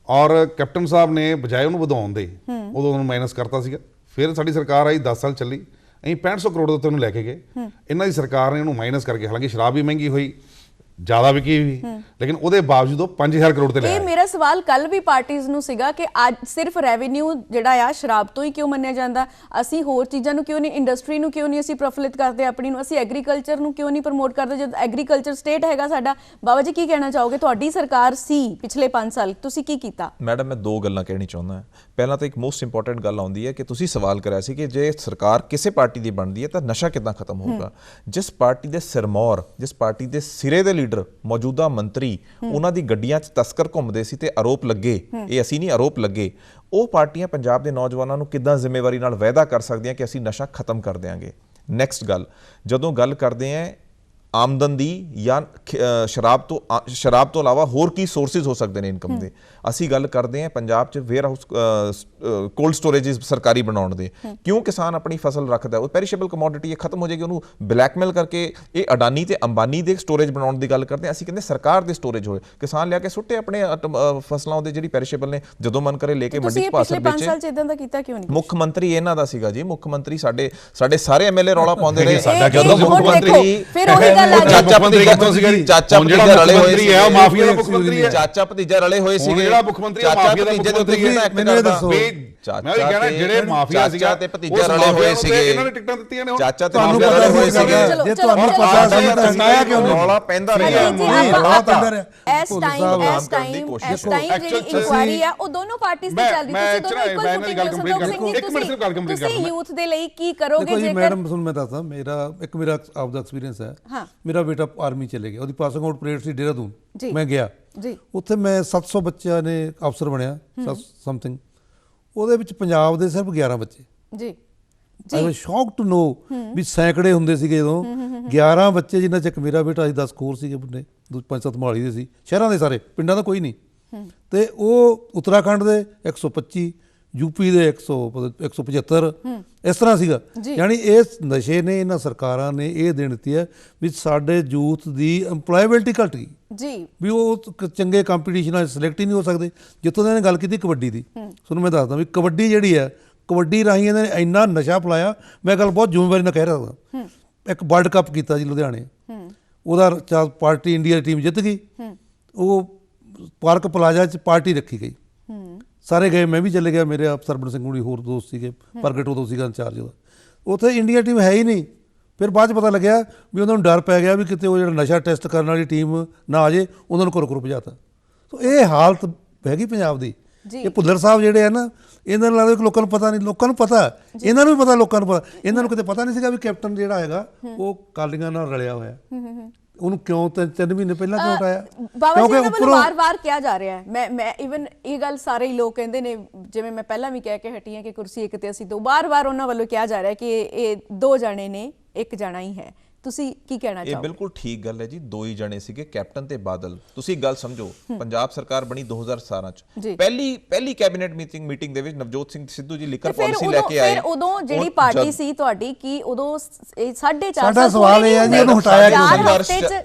Speaker 2: ਔਰ ਕੈਪਟਨ ਸਾਹਿਬ ਨੇ ਬਜਾਏ ਉਹਨੂੰ ਵਧਾਉਣ ਦੇ, ਉਦੋਂ ਉਹਨੂੰ ਮਾਈਨਸ ਕਰਤਾ ਸੀਗਾ। ਫਿਰ ਸਾਡੀ ਸਰਕਾਰ ਆਈ, 10 ਸਾਲ ਚੱਲੀ, ਅਸੀਂ 6500 ਕਰੋੜ ਦੇ ਉੱਤੇ ਉਹਨੂੰ ਲੈ ਕੇ ਗਏ। ਇਹਨਾਂ ਦੀ ਸਰਕਾਰ ਨੇ ਉਹਨੂੰ ਮਾਈਨਸ ਕਰਕੇ, ਹਾਲਾਂਕਿ ਸ਼ਰਾਬ ਵੀ ਮਹਿੰਗੀ ਹੋਈ, ਜ਼ਿਆਦਾ ਵਿਕੀ ਵੀ, ਲੇਕਿਨ ਉਹਦੇ ਬਾਵਜੂਦ ਉਹ 5000 ਕਰੋੜ ਤੇ ਲੈ
Speaker 1: ਇਹ
Speaker 2: ਆਏ।
Speaker 1: ਮੇਰਾ ਸਵਾਲ ਕੱਲ ਵੀ ਪਾਰਟੀਆਂ ਨੂੰ ਸੀਗਾ ਕਿ ਅੱਜ ਸਿਰਫ ਰੈਵਨਿਊ ਜਿਹੜਾ ਆ ਸ਼ਰਾਬ ਤੋਂ ਹੀ ਕਿਉਂ ਮੰਨਿਆ ਜਾਂਦਾ, ਅਸੀਂ ਹੋਰ ਚੀਜ਼ਾਂ ਨੂੰ ਕਿਉਂ ਨਹੀਂ, ਇੰਡਸਟਰੀ ਨੂੰ ਕਿਉਂ ਨਹੀਂ ਅਸੀਂ ਪ੍ਰਫੁੱਲਿਤ ਕਰਦੇ ਆਪਣੀ ਨੂੰ, ਅਸੀਂ ਐਗਰੀਕਲਚਰ ਨੂੰ ਕਿਉਂ ਨਹੀਂ ਪ੍ਰਮੋਟ ਕਰਦੇ ਜਦ ਐਗਰੀਕਲਚਰ ਸਟੇਟ ਹੈਗਾ ਸਾਡਾ। ਬਾਬਾ ਜੀ ਕੀ ਕਹਿਣਾ ਚਾਹੋਗੇ, ਤੁਹਾਡੀ ਸਰਕਾਰ ਸੀ ਪਿਛਲੇ 5 ਸਾਲ, ਤੁਸੀਂ ਕੀ ਕੀਤਾ?
Speaker 3: ਮੈਡਮ ਮੈਂ 2 ਗੱਲਾਂ ਕਹਿਣੀ ਚਾਹੁੰਦਾ। ਪਹਿਲਾਂ ਤਾਂ ਇੱਕ ਮੋਸਟ ਇੰਪੋਰਟੈਂਟ ਗੱਲ ਆਉਂਦੀ ਹੈ ਕਿ ਤੁਸੀਂ ਸਵਾਲ ਕਰਿਆ ਸੀ ਕਿ ਜੇ ਸਰਕਾਰ ਕਿਸੇ ਪਾਰਟੀ ਦੀ ਬਣਦੀ ਹੈ ਤਾਂ ਨਸ਼ਾ ਕਿੱਦਾਂ ਖਤਮ ਹੋਊਗਾ। ਜਿਸ ਪਾਰਟੀ ਦੇ ਸਿਰਮੌਰ, ਜਿਸ ਪਾਰਟੀ ਦੇ ਸਿਰੇ ਦੇ ਲੀਡਰ, ਮੌਜੂਦਾ ਮੰਤਰੀ, ਉਹਨਾਂ ਦੀ ਗੱਡੀਆਂ 'ਚ ਤਸਕਰ ਘੁੰਮਦੇ ਸੀ ਤੇ ਆਰੋਪ ਲੱਗੇ, ਇਹ ਅਸੀਂ ਨਹੀਂ ਆਰੋਪ ਲੱਗੇ, ਉਹ ਪਾਰਟੀਆਂ ਪੰਜਾਬ ਦੇ ਨੌਜਵਾਨਾਂ ਨੂੰ ਕਿੱਦਾਂ ਜ਼ਿੰਮੇਵਾਰੀ ਨਾਲ ਵਾਅਦਾ ਕਰ ਸਕਦੀਆਂ ਕਿ ਅਸੀਂ ਨਸ਼ਾ ਖਤਮ ਕਰ ਦਿਆਂਗੇ। ਨੈਕਸਟ ਗੱਲ, ਜਦੋਂ ਗੱਲ ਕਰਦੇ ਹਾਂ ਆਮਦਨ ਦੀ ਜਾਂ ਸ਼ਰਾਬ ਤੋਂ ਇਲਾਵਾ ਹੋਰ ਕੀ ਸੋਰਸਿਸ ਹੋ ਸਕਦੇ ਨੇ ਇਨਕਮ ਦੇ, ਅਸੀਂ ਗੱਲ ਕਰਦੇ ਹਾਂ ਪੰਜਾਬ 'ਚ ਵੇਅਰ ਹਾਊਸ ਕੋਲਡ ਸਟੋਰੇजेस ਸਰਕਾਰੀ ਬਣਾਉਣ ਦੇ। ਕਿਉਂ ਕਿਸਾਨ ਆਪਣੀ ਫਸਲ ਰੱਖਦਾ, ਉਹ ਪੈਰੀਸ਼ੇਬਲ ਕਮੋਡਿਟੀ ਇਹ ਖਤਮ ਹੋ ਜਾਏਗੀ, ਉਹਨੂੰ ਬਲੈਕਮੇਲ ਕਰਕੇ ਇਹ ਅਡਾਨੀ ਤੇ ਅੰਬਾਨੀ ਦੇ ਸਟੋਰੇਜ ਬਣਾਉਣ ਦੀ ਗੱਲ ਕਰਦੇ ਹਾਂ। ਅਸੀਂ ਕਹਿੰਦੇ ਸਰਕਾਰ ਦੇ ਸਟੋਰੇਜ ਹੋਏ, ਕਿਸਾਨ ਲਿਆ ਕੇ ਸੁੱਟੇ ਆਪਣੇ ਫਸਲਾਂ ਉਹਦੇ ਜਿਹੜੀ ਪੈਰੀਸ਼ੇਬਲ ਨੇ, ਜਦੋਂ ਮਨ ਕਰੇ ਲੈ ਕੇ ਮੰਡੀ 'ਚ ਪਾ ਸਕਦੇ।
Speaker 1: ਪਿਛਲੇ 5 ਸਾਲ 'ਚ ਇਦਾਂ ਦਾ ਕੀਤਾ ਕਿਉਂ ਨਹੀਂ?
Speaker 3: ਮੁੱਖ ਮੰਤਰੀ ਇਹਨਾਂ ਦਾ ਸੀਗਾ ਜੀ, ਮੁੱਖ ਮੰਤਰੀ ਸਾਡੇ ਸਾਰੇ ਐਮਐਲਏ ਰੌਲਾ ਪਾਉਂਦੇ ਰਹੇ।
Speaker 1: ਜਦੋਂ ਮੁੱਖ ਮੰਤਰੀ ਫਿਰ ਉਹੀ ਗੱਲ ਆ
Speaker 3: ਚਾਚਾ ਭਤੀਜਾ ਰਲੇ ਹੋਏ ਸੀ,
Speaker 2: ਹੈ ਮਾਫੀਆ ਦਾ ਮੁੱਖ ਮੰਤਰੀ ਹੈ,
Speaker 3: ਚਾਚਾ ਭਤੀਜਾ ਰਲੇ ਹੋਏ ਸੀਗੇ।
Speaker 2: ਜਿਹੜਾ ਮੁੱਖ ਮੰਤਰੀ ਮਾਫੀਆ ਦਾ
Speaker 3: ਭਤੀਜੇ ਦੇ ਉੱਤੇ ਕਿਹੜਾ ਐਕਟ ਕਰਦਾ?
Speaker 2: ਮੈਂ ਵੀ ਕਹਿਣਾ ਜਿਹੜੇ ਮਾਫੀਆ ਸੀਗਾ
Speaker 3: ਤੇ ਭਤੀਜਾ ਰਲੇ ਹੋਏ ਸੀਗੇ,
Speaker 2: ਇਹਨਾਂ ਨੇ ਟਿਕਟਾਂ ਦਿੱਤੀਆਂ ਨੇ,
Speaker 3: ਚਾਚਾ ਤੇ ਮਾਫੀਆ ਰਲੇ ਹੋਏ ਸੀਗੇ।
Speaker 4: ਜੇ ਤੁਹਾਨੂੰ ਪਤਾ ਸੀ ਤਾਂ ਹਟਾਇਆ ਕਿਉਂ ਨਹੀਂ?
Speaker 3: ਰੌਲਾ ਪੈਂਦਾ ਰਿਹਾ,
Speaker 4: ਰੌਲਾ ਪੈਂਦਾ ਰਿਹਾ।
Speaker 1: ਇਸ ਟਾਈਮ ਜਿਹੜੀ ਇਨਕੁਆਇਰੀ ਆ ਉਹ ਦੋਨੋਂ ਪਾਰਟੀਆਂ ਤੇ ਚੱਲਦੀ, ਤੁਸੀਂ ਦੋਨੋਂ ਇਕੁਅਲ ਫੁਟਿੰਗ, ਤੁਸੀਂ ਯੂਥ ਦੇ ਲਈ ਕੀ ਕਰੋਗੇ?
Speaker 4: ਦੇਖੋ ਜੀ
Speaker 1: ਜੇਕਰ
Speaker 4: ਮੈਡਮ ਤੁਹਾਨੂੰ ਮੈਂ ਦੱਸਦਾ, ਮੇਰਾ ਆਪਦਾ ਐਕਸਪੀਰੀਅੰਸ ਹੈ। ਮੇਰਾ ਬੇਟਾ ਆਰਮੀ ਚਲੇ ਗਿਆ, ਉਹਦੀ ਪਾਸਿੰਗ ਆਊਟ ਪਰੇਡ ਸੀ ਦੇਹਰਾਦੂਨ, ਮੈਂ ਗਿਆ
Speaker 1: ਜੀ,
Speaker 4: ਉੱਥੇ ਮੈਂ 700 ਬੱਚਿਆਂ ਨੇ ਅਫਸਰ ਬਣਿਆ ਸਮਥਿੰਗ, ਉਹਦੇ ਵਿੱਚ ਪੰਜਾਬ ਦੇ ਸਿਰਫ 11 ਬੱਚੇ।
Speaker 1: ਜੀ
Speaker 4: ਆਈ ਵਾਸ ਸ਼ੌਕਡ ਟੂ ਨੋ ਵੀ ਸੈਂਕੜੇ ਹੁੰਦੇ ਸੀਗੇ ਜਦੋਂ 11 ਬੱਚੇ, ਜਿਨ੍ਹਾਂ 'ਚ ਇੱਕ ਮੇਰਾ ਬੇਟਾ ਸੀ, 10 ਹੋਰ ਸੀਗੇ ਮੁੰਡੇ, 5-7 ਮੋਹਾਲੀ ਦੇ ਸੀ, ਸ਼ਹਿਰਾਂ ਦੇ ਸਾਰੇ, ਪਿੰਡਾਂ ਦਾ ਕੋਈ ਨਹੀਂ। ਤੇ ਉਹ ਉੱਤਰਾਖੰਡ ਦੇ 125, ਯੂਪੀ ਦੇ 175, ਇਸ ਤਰ੍ਹਾਂ ਸੀਗਾ। ਯਾਨੀ ਇਸ ਨਸ਼ੇ ਨੇ, ਇਹਨਾਂ ਸਰਕਾਰਾਂ ਨੇ ਇਹ ਦੇਣ ਦਿੱਤੀ ਹੈ ਵੀ ਸਾਡੇ ਯੂਥ ਦੀ ਇੰਪਲੋਇਬਿਲਟੀ ਘਟ ਗਈ
Speaker 1: ਜੀ,
Speaker 4: ਵੀ ਉਹ ਚੰਗੇ ਕੰਪੀਟੀਸ਼ਨਾਂ 'ਚ ਸਿਲੈਕਟ ਹੀ ਨਹੀਂ ਹੋ ਸਕਦੇ। ਜਿੱਥੋਂ ਇਹਨਾਂ ਨੇ ਗੱਲ ਕੀਤੀ ਕਬੱਡੀ ਦੀ, ਤੁਹਾਨੂੰ ਮੈਂ ਦੱਸਦਾ ਵੀ ਕਬੱਡੀ ਜਿਹੜੀ ਹੈ, ਕਬੱਡੀ ਰਾਹੀਂ ਇਹਨਾਂ ਨੇ ਇੰਨਾ ਨਸ਼ਾ ਫੈਲਾਇਆ, ਮੈਂ ਗੱਲ ਬਹੁਤ ਜ਼ਿੰਮੇਵਾਰੀ ਨਾਲ ਕਹਿ ਰਿਹਾ। ਇੱਕ ਵਰਲਡ ਕੱਪ ਕੀਤਾ ਜੀ ਲੁਧਿਆਣੇ, ਉਹਦਾ ਪਾਰਟੀ ਇੰਡੀਆ ਦੀ ਟੀਮ ਜਿੱਤ ਗਈ, ਉਹ ਪਾਰਕ ਪਲਾਜ਼ਾ 'ਚ ਪਾਰਟੀ ਰੱਖੀ ਗਈ, ਸਾਰੇ ਗਏ, ਮੈਂ ਵੀ ਚਲੇ ਗਿਆ, ਮੇਰੇ ਸਰਬਣ ਸਿੰਘ ਹੁਣੀ ਹੋਰ ਦੋਸਤ ਸੀਗੇ, ਪ੍ਰਗਟ ਉਦੋਂ ਸੀਗਾ ਇੰਚਾਰਜ ਉਹਦਾ। ਉੱਥੇ ਇੰਡੀਆ ਟੀਮ ਹੈ ਹੀ ਨਹੀਂ। ਫਿਰ ਬਾਅਦ 'ਚ ਪਤਾ ਲੱਗਿਆ ਵੀ ਉਹਨਾਂ ਨੂੰ ਡਰ ਪੈ ਗਿਆ ਵੀ ਕਿਤੇ ਉਹ ਜਿਹੜਾ ਨਸ਼ਾ ਟੈਸਟ ਕਰਨ ਵਾਲੀ ਟੀਮ ਨਾ ਆ ਜੇ, ਉਹਨਾਂ ਨੂੰ ਘਰੋਂ ਭਜਾਤਾ। ਸੋ ਇਹ ਹਾਲਤ ਹੈਗੀ ਪੰਜਾਬ ਦੀ। ਇਹ ਭੁੱਲਰ ਸਾਹਿਬ ਜਿਹੜੇ ਆ ਨਾ, ਇਹਨਾਂ ਨੂੰ ਲੱਗਦਾ ਕਿ ਲੋਕਾਂ ਨੂੰ ਪਤਾ ਨਹੀਂ, ਲੋਕਾਂ ਨੂੰ ਪਤਾ, ਇਹਨਾਂ ਨੂੰ ਵੀ ਪਤਾ, ਲੋਕਾਂ ਨੂੰ ਪਤਾ, ਇਹਨਾਂ ਨੂੰ ਕਿਤੇ ਪਤਾ ਨਹੀਂ ਸੀਗਾ ਵੀ ਕੈਪਟਨ ਜਿਹੜਾ ਹੈਗਾ ਉਹ ਕਾਲੀਆਂ ਨਾਲ ਰਲਿਆ ਹੋਇਆ। ਉਹਨੂੰ ਕਿਉਂ 3 ਮਹੀਨੇ ਪਹਿਲਾਂ ਕਿਉਂ ਹਟਾਇਆ?
Speaker 1: ਕਿਉਂਕਿ ਉੱਪਰੋਂ ਵਾਰ-ਵਾਰ ਕਿਹਾ ਜਾ ਰਿਹਾ ਹੈ, ਮੈਂ ਇਵਨ ਇਹ ਗੱਲ ਸਾਰੇ ਹੀ ਲੋਕ ਕਹਿੰਦੇ ਨੇ, ਜਿਵੇਂ ਮੈਂ ਪਹਿਲਾਂ ਵੀ ਕਹਿ ਕੇ ਹਟੀ ਹਾਂ ਕਿ ਕੁਰਸੀ ਇੱਕ ਤੇ ਅਸੀਂ ਦੋ, ਵਾਰ-ਵਾਰ ਉਹਨਾਂ ਵੱਲੋਂ ਕਿਹਾ ਜਾ ਰਿਹਾ ਕਿ ਇਹ 2 ਜਣੇ ਨੇ, 1 ਜਣਾ ਹੀ ਹੈ। ਤੁਸੀਂ ਕੀ ਕਹਿਣਾ ਚਾਹੋਗੇ?
Speaker 3: ਇਹ ਬਿਲਕੁਲ ਠੀਕ ਗੱਲ ਹੈ ਜੀ, 2 ਹੀ ਜਣੇ ਸੀਗੇ, ਕੈਪਟਨ ਤੇ ਬਾਦਲ। ਤੁਸੀਂ ਗੱਲ ਸਮਝੋ, ਪੰਜਾਬ ਸਰਕਾਰ ਬਣੀ 2017 ਚ, ਪਹਿਲੀ ਕੈਬਨਿਟ ਮੀਟਿੰਗ ਦੇ ਵਿੱਚ ਨਵਜੋਤ ਸਿੰਘ ਸਿੱਧੂ ਜੀ ਲਿਕਰ ਪਾਲਿਸੀ ਲੈ ਕੇ ਆਏ।
Speaker 1: ਫਿਰ ਉਦੋਂ ਜਿਹੜੀ ਪਾਰਟੀ ਸੀ ਤੁਹਾਡੀ, ਕੀ ਉਦੋਂ 4.5
Speaker 4: ਸਾਡਾ ਸਵਾਲ ਇਹ ਹੈ ਜੀ, ਉਹਨੂੰ ਹਟਾਇਆ ਕਿਉਂ?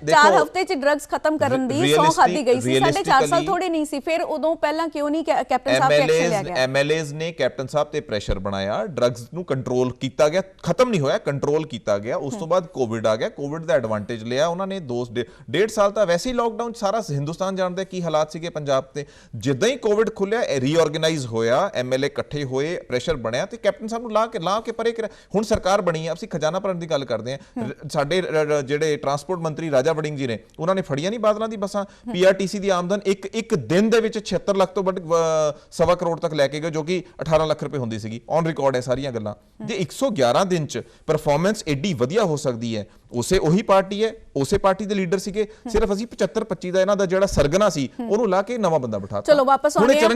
Speaker 1: 4 ਹਫ਼ਤੇ ਚ ਡਰੱਗਸ ਖਤਮ ਕਰਨ ਦੀ ਸੌਂ ਖਾਦੀ ਗਈ ਸੀ, 4.5 ਸਾਲ ਥੋੜੇ ਨਹੀਂ ਸੀ। ਫਿਰ ਉਦੋਂ ਪਹਿਲਾਂ ਕਿਉਂ ਨਹੀਂ ਕੈਪਟਨ ਸਾਹਿਬ ਤੇ ਐਕਸ਼ਨ ਲਿਆ ਗਿਆ?
Speaker 3: ਐਮਐਲਏਜ਼ ਨੇ ਕੈਪਟਨ ਸਾਹਿਬ ਤੇ ਪ੍ਰੈਸ਼ਰ ਬਣਾਇਆ, ਡਰੱਗਸ ਨੂੰ ਕੰਟਰੋਲ ਕੀਤਾ ਗਿਆ, ਖਤਮ ਨਹੀਂ ਹੋਇਆ, ਕੰਟਰੋਲ ਕੀਤਾ ਗਿਆ। ਉਸ ਤੋਂ ਬਾਅਦ ਕੋਵਿਡ ਆ ਗਿਆ, ਕੋਵਿਡ ਦਾ ਐਡਵਾਂਟੇਜ ਲਿਆ ਉਹਨਾਂ ਨੇ। 1.5 ਸਾਲ ਤਾਂ ਵੈਸੇ ਹੀ ਲਾਕਡਾਊਨ, ਸਾਰਾ ਹਿੰਦੁਸਤਾਨ ਜਾਣਦਾ ਕੀ ਹਾਲਾਤ ਸੀਗੇ ਪੰਜਾਬ ਤੇ। ਜਿੱਦਾਂ ਹੀ ਕੋਵਿਡ ਖੁੱਲਿਆ, ਰੀਆਰਗੇਨਾਈਜ਼ ਹੋਇਆ, ਐਮਐਲਏ ਇਕੱਠੇ ਹੋਏ, ਪ੍ਰੈਸ਼ਰ ਬਣਿਆ ਤੇ ਕੈਪਟਨ ਸਾਹਿਬ ਨੂੰ ਲਾ ਕੇ ਪਰੇ। ਹੁਣ ਸਰਕਾਰ ਬਣੀ ਹੈ, ਅਸੀਂ ਖਜ਼ਾਨਾ ਭਰਨ ਦੀ ਗੱਲ ਕਰਦੇ ਹਾਂ। ਸਾਡੇ ਜਿਹੜੇ ਟਰਾਂਸਪੋਰਟ ਮੰਤਰੀ ਰਾਜਾ ਵੜਿੰਗ ਜੀ ਨੇ, ਉਹਨਾਂ ਨੇ ਫੜੀਆਂ ਨਹੀਂ ਬਾਦਲਾਂ ਦੀ ਬੱਸਾਂ। ਪੀਆਰਟੀਸੀ ਦੀ ਆਮਦਨ ਇੱਕ ਦਿਨ ਦੇ ਵਿੱਚ 76 ਲੱਖ ਤੋਂ ਵੱਧ 1.25 ਕਰੋੜ ਤੱਕ ਲੈ ਕੇ ਗਏ, ਜੋ ਕਿ 18 ਲੱਖ ਰੁਪਏ ਹੁੰਦੀ ਸੀਗੀ। ਔਨ ਰਿਕਾਰਡ ਹੈ ਸਾਰੀਆਂ ਗੱਲਾਂ। ਜੇ 111 ਦਿਨ ਚ ਪਰਫਾਰਮੈਂਸ ਐਡੀ ਵਧੀਆ ਹੋ ਸਕਦੀ ਹੈ, ਉਹੀ ਪਾਰਟੀ ਹੈ, ਉਸੇ ਪਾਰਟੀ ਦੇ ਲੀਡਰ ਸੀਗੇ। ਸਿਰਫ ਅਸੀਂ 75-25 ਦਾ ਇਹਨਾਂ ਦਾ ਜਿਹੜਾ ਸਰਗਨਾ ਸੀ, ਉਹਨੂੰ ਲਾ ਕੇ ਨਵਾਂ ਬੰਦਾ ਬਿਠਾਤਾ।
Speaker 1: ਚਲੋ ਵਾਪਸ ਆਉਣੇ ਆ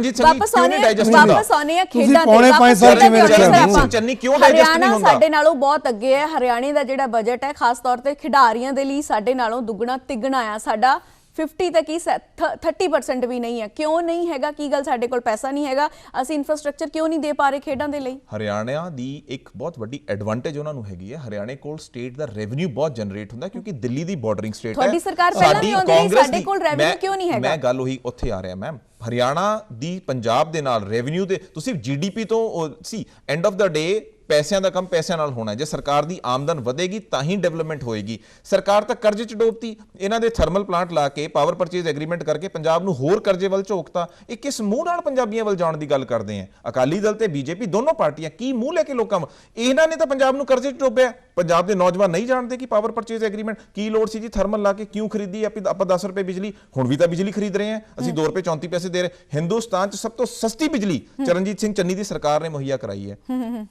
Speaker 1: ਖੇਡਾਂ ਦੇ।
Speaker 3: ਚੰਨੀ ਕਿਉਂ ਡਾਈਜੈਸਟ ਨਹੀਂ ਹੁੰਦਾ?
Speaker 1: ਸਾਡੇ ਨਾਲੋਂ ਬਹੁਤ ਅੱਗੇ ਹੈ। ਹਰਿਆਣੇ ਦਾ ਜਿਹੜਾ ਬਜਟ ਹੈ, ਖਾਸ ਤੌਰ ਤੇ ਖਿਡਾਰੀਆਂ ਦੇ ਲਈ ਸਾਡੇ ਨਾਲੋਂ ਦੁੱਗਣਾ ਤਿੱਗਣਾ ਆ। ਸਾਡਾ 50 ਤੱਕ ਹੀ 30% ਵੀ ਨਹੀਂ ਹੈ। ਕਿਉਂ ਨਹੀਂ ਹੈਗਾ? ਕੀ ਗੱਲ ਸਾਡੇ ਕੋਲ ਪੈਸਾ ਨਹੀਂ ਹੈਗਾ? ਅਸੀਂ ਇਨਫਰਾਸਟ੍ਰਕਚਰ ਕਿਉਂ ਨਹੀਂ ਦੇ ਪਾ ਰਹੇ ਖੇਡਾਂ ਦੇ ਲਈ?
Speaker 3: ਹਰਿਆਣਾ ਦੀ ਇੱਕ ਬਹੁਤ ਵੱਡੀ ਐਡਵਾਂਟੇਜ ਉਹਨਾਂ ਨੂੰ ਹੈਗੀ ਹੈ, ਹਰਿਆਣੇ ਕੋਲ ਸਟੇਟ ਦਾ ਰੈਵਨਿਊ ਬਹੁਤ ਜਨਰੇਟ ਹੁੰਦਾ, ਕਿਉਂਕਿ ਦਿੱਲੀ ਦੀ ਬਾਰਡਰਿੰਗ ਸਟੇਟ ਹੈ।
Speaker 1: ਤੁਹਾਡੀ ਸਰਕਾਰ ਪਹਿਲਾਂ ਵੀ ਆਉਂਦੀ ਸੀ, ਸਾਡੇ ਕੋਲ ਰੈਵਨਿਊ ਕਿਉਂ ਨਹੀਂ ਹੈਗਾ?
Speaker 3: ਮੈਂ ਗੱਲ ਉਹੀ ਉੱਥੇ ਆ ਰਿਹਾ ਮੈਮ। ਹਰਿਆਣਾ ਦੀ ਪੰਜਾਬ ਦੇ ਨਾਲ ਰੈਵਨਿਊ ਦੇ, ਤੁਸੀਂ ਜੀਡੀਪੀ ਤੋਂ ਸੀ ਐਂਡ ਆਫ ਦਾ ਡੇ ਪੈਸਿਆਂ ਦਾ ਕੰਮ ਪੈਸਿਆਂ ਨਾਲ ਹੋਣਾ ਹੈ। ਜੇ ਸਰਕਾਰ ਦੀ ਆਮਦਨ ਵਧੇਗੀ ਤਾਂ ਹੀ ਡਿਵੈਲਪਮੈਂਟ ਹੋਏਗੀ। ਸਰਕਾਰ ਤਾਂ ਕਰਜ਼ੇ 'ਚ ਡੋਬਤੀ, ਇਹਨਾਂ ਦੇ ਥਰਮਲ ਪਲਾਂਟ ਲਾ ਕੇ ਪਾਵਰ ਪਰਚੇਜ਼ ਐਗਰੀਮੈਂਟ ਕਰਕੇ ਪੰਜਾਬ ਨੂੰ ਹੋਰ ਕਰਜ਼ੇ ਵੱਲ ਝੋਕਤਾ। ਇਹ ਕਿਸ ਮੂੰਹ ਨਾਲ ਪੰਜਾਬੀਆਂ ਵੱਲ ਜਾਣ ਦੀ ਗੱਲ ਕਰਦੇ ਆ? ਅਕਾਲੀ ਦਲ ਤੇ ਬੀਜੇਪੀ ਦੋਨੋਂ ਪਾਰਟੀਆਂ ਕੀ ਮੂੰਹ ਲੈ ਕੇ ਲੋਕਾਂ ਇਹਨਾਂ ਨੇ ਤਾਂ ਪੰਜਾਬ ਨੂੰ ਕਰਜ਼ੇ 'ਚ ਡੋਬਿਆ। ਪੰਜਾਬ ਦੇ ਨੌਜਵਾਨ ਨਹੀਂ ਜਾਣਦੇ ਕਿ ਪਾਵਰ ਪਰਚੇਜ਼ ਐਗਰੀਮੈਂਟ ਕੀ ਲੋੜ ਸੀ ਜੀ ਥਰਮਲ ਲਾ ਕੇ ਕਿਉਂ ਖਰੀਦੀ? ਆਪਾਂ 10 ਰੁਪਏ ਬਿਜਲੀ, ਹੁਣ ਵੀ ਤਾਂ ਬਿਜਲੀ ਖਰੀਦ ਰਹੇ ਆ ਅਸੀਂ, 2 ਰੁਪਏ 34 ਪੈਸੇ ਦੇ ਰਹੇ। ਹਿੰਦੁਸਤਾਨ 'ਚ ਸਭ ਤੋਂ ਸਸਤੀ ਬਿਜਲੀ ਚਰਨਜੀਤ ਸਿੰਘ ਚੰਨੀ ਦੀ ਸਰਕਾਰ ਨੇ ਮੁਹੱਈਆ ਕਰਾਈ ਹੈ।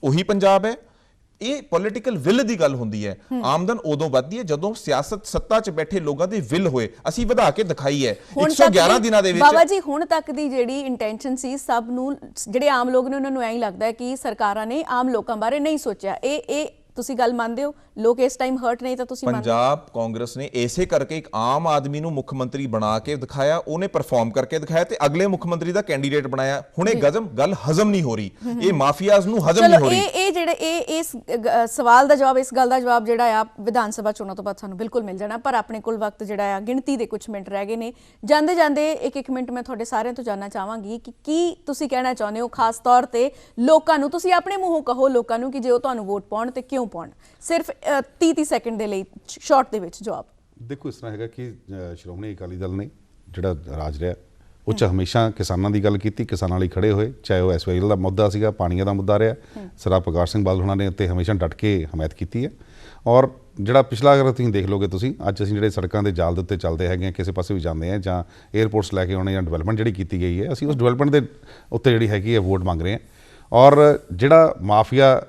Speaker 3: ਉਹੀ ਪੰਜਾਬ ਹੈ। ਇਹ ਪੋਲੀਟੀਕਲ ਵਿਲ ਦੀ ਗੱਲ ਹੁੰਦੀ ਹੈ। ਆਮਦਨ ਉਦੋਂ ਵੱਧਦੀ ਹੈ ਜਦੋਂ ਸਿਆਸਤ ਸੱਤਾ 'ਚ ਬੈਠੇ ਲੋਕਾਂ ਦੀ ਵਿਲ ਹੋਏ। ਅਸੀਂ ਵਧਾ ਕੇ ਦਿਖਾਈ ਹੈ 111 ਦਿਨਾਂ ਦੇ ਵਿੱਚ।
Speaker 1: ਬਾਬਾ ਜੀ ਹੁਣ ਤੱਕ ਦੀ ਜਿਹੜੀ ਇੰਟੈਂਸ਼ਨ ਸੀ, ਸਭ ਨੂੰ ਜਿਹੜੇ ਆਮ ਲੋਕ ਨੇ ਉਹਨਾਂ ਨੂੰ ਐਂ ਹੀ ਲੱਗਦਾ ਹੈ ਕਿ ਸਰਕਾਰਾਂ ਨੇ ਆਮ ਲੋਕਾਂ ਬਾਰੇ ਨਹੀਂ ਸੋਚਿਆ। ਇਹ ਤੁਸੀਂ ਗੱਲ ਮੰਨਦੇ ਹੋ? ਲੋਕ ਇਸ ਟਾਈਮ ਹਰਟ ਨਹੀਂ ਤਾਂ ਤੁਸੀਂ ਮੰਨਦੇ?
Speaker 3: ਪੰਜਾਬ ਕਾਂਗਰਸ ਨੇ ਇਸੇ ਕਰਕੇ ਇੱਕ ਆਮ ਆਦਮੀ ਨੂੰ ਮੁੱਖ ਮੰਤਰੀ ਬਣਾ ਕੇ ਦਿਖਾਇਆ, ਉਹਨੇ ਪਰਫਾਰਮ ਕਰਕੇ ਦਿਖਾਇਆ ਤੇ ਅਗਲੇ ਮੁੱਖ ਮੰਤਰੀ ਦਾ ਕੈਂਡੀਡੇਟ ਬਣਾਇਆ। ਹੁਣ ਇਹ ਗੱਲ ਹਜ਼ਮ ਨਹੀਂ ਹੋ ਰਹੀ, ਇਹ ਮਾਫੀਆਜ਼ ਨੂੰ ਹਜ਼ਮ ਨਹੀਂ ਹੋ ਰਹੀ।
Speaker 1: ਇਹ ਜਿਹੜੇ ਇਸ ਸਵਾਲ ਦਾ ਜਵਾਬ, ਇਸ ਗੱਲ ਦਾ ਜਵਾਬ ਜਿਹੜਾ ਆ ਵਿਧਾਨ ਸਭਾ ਚੋਣਾਂ ਤੋਂ ਬਾਅਦ ਸਾਨੂੰ ਬਿਲਕੁਲ ਮਿਲ ਜਾਣਾ। ਪਰ ਆਪਣੇ ਕੋਲ ਵਕਤ ਜਿਹੜਾ ਆ ਗਿਣਤੀ ਦੇ ਕੁਝ ਮਿੰਟ ਰਹਿ ਗਏ ਨੇ। ਜਾਂਦੇ ਜਾਂਦੇ ਇੱਕ ਮਿੰਟ ਮੈਂ ਤੁਹਾਡੇ ਸਾਰਿਆਂ ਤੋਂ ਜਾਣਨਾ ਚਾਹਾਂਗੀ ਕਿ ਕੀ ਤੁਸੀਂ ਕਹਿਣਾ ਚਾਹੁੰਦੇ ਹੋ, ਖਾਸ ਤੌਰ ਤੇ ਲੋਕਾਂ ਨੂੰ? ਤੁਸੀਂ ਆਪਣੇ ਮੂੰਹੋਂ ਕਹੋ ਲੋਕਾਂ ਨੂੰ ਕਿ ਜੇ ਉਹ ਤੁਹਾਨੂੰ ਵੋਟ ਪਾਉਣ ਤੇ ਕਿਉਂ ਪਾਉਣ। ਸਿਰਫ 30 ਸੈਕਿੰਡ ਦੇ ਲਈ ਸ਼ਾਰਟ ਦੇ ਵਿੱਚ ਜਵਾਬ।
Speaker 2: ਦੇਖੋ, ਇਸ ਤਰ੍ਹਾਂ ਹੈਗਾ ਕਿ ਸ਼੍ਰੋਮਣੀ ਅਕਾਲੀ ਦਲ ਨੇ ਜਿਹੜਾ ਰਾਜ ਰਿਹਾ ਉਹ 'ਚ ਹਮੇਸ਼ਾ ਕਿਸਾਨਾਂ ਦੀ ਗੱਲ ਕੀਤੀ, ਕਿਸਾਨਾਂ ਲਈ ਖੜੇ ਹੋਏ, ਚਾਹੇ ਉਹ SYL ਦਾ ਮੁੱਦਾ ਸੀਗਾ, ਪਾਣੀਆਂ ਦਾ ਮੁੱਦਾ ਰਿਹਾ। ਸਰਦਾਰ ਪ੍ਰਕਾਸ਼ ਸਿੰਘ ਬਾਦਲ ਹੋਣਾ ਨੇ ਉੱਤੇ ਹਮੇਸ਼ਾ ਡਟ ਕੇ ਹਮਾਇਤ ਕੀਤੀ ਹੈ। ਔਰ ਜਿਹੜਾ ਪਿਛਲਾ ਅਗਰ ਤੁਸੀਂ ਦੇਖ ਲਓਗੇ, ਤੁਸੀਂ ਅੱਜ ਅਸੀਂ ਜਿਹੜੇ ਸੜਕਾਂ ਦੇ ਜਾਲ ਦੇ ਉੱਤੇ ਚੱਲਦੇ ਹੈਗੇ, ਕਿਸੇ ਪਾਸੇ ਵੀ ਜਾਂਦੇ ਹਾਂ ਜਾਂ 에ਅਰਪੋਰਟਸ ਲੈ ਕੇ ਆਉਣੇ ਜਾਂ ਡਿਵੈਲਪਮੈਂਟ ਜਿਹੜੀ ਕੀਤੀ ਗਈ ਹੈ, ਅਸੀਂ ਉਸ ਡਿਵੈਲਪਮੈਂਟ ਦੇ ਉੱਤੇ ਜਿਹੜੀ ਹੈਗੀ ਹੈ ਵੋਟ ਮੰਗ ਰਹੇ ਹਾਂ। ਔਰ ਜਿਹੜਾ ਮਾਫੀਆ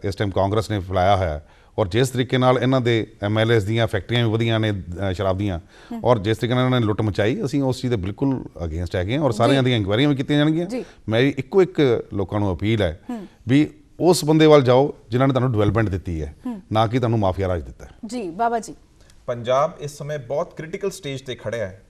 Speaker 2: ਇਸ ਟਾਈਮ ਕਾਂਗਰਸ ਨੇ ਫੈਲਾਇਆ ਹੋਇਆ, ਔਰ ਜਿਸ ਤਰੀਕੇ ਨਾਲ ਇਹਨਾਂ ਦੇ MLAs ਦੀਆਂ ਫੈਕਟਰੀਆਂ ਵੀ ਵਧੀਆਂ ਨੇ ਸ਼ਰਾਬ ਦੀਆਂ, ਔਰ ਜਿਸ ਤਰੀਕੇ ਨਾਲ ਇਹਨਾਂ ਨੇ ਲੁੱਟ ਮਚਾਈ, ਅਸੀਂ ਉਸ ਚੀਜ਼ ਦੇ ਬਿਲਕੁਲ ਅਗੇਂਸਟ ਹੈਗੇ ਹਾਂ। ਔਰ ਸਾਰਿਆਂ ਦੀਆਂ ਇਨਕੁਆਇਰੀਆਂ ਵੀ ਕੀਤੀਆਂ ਜਾਣਗੀਆਂ। ਮੇਰੀ ਇੱਕੋ ਇੱਕ ਲੋਕਾਂ ਨੂੰ ਅਪੀਲ ਹੈ ਵੀ ਉਸ ਬੰਦੇ ਵੱਲ ਜਾਓ ਜਿਨ੍ਹਾਂ ਨੇ ਤੁਹਾਨੂੰ ਡਿਵੈਲਪਮੈਂਟ ਦਿੱਤੀ ਹੈ, ਨਾ ਕਿ ਤੁਹਾਨੂੰ ਮਾਫੀਆ ਰਾਜ ਦਿੱਤਾ ਹੈ।
Speaker 1: ਜੀ ਬਾਬਾ ਜੀ,
Speaker 3: ਪੰਜਾਬ ਇਸ ਸਮੇਂ ਬਹੁਤ ਕ੍ਰਿਟੀਕਲ ਸਟੇਜ ਤੇ ਖੜਿਆ ਹੈ।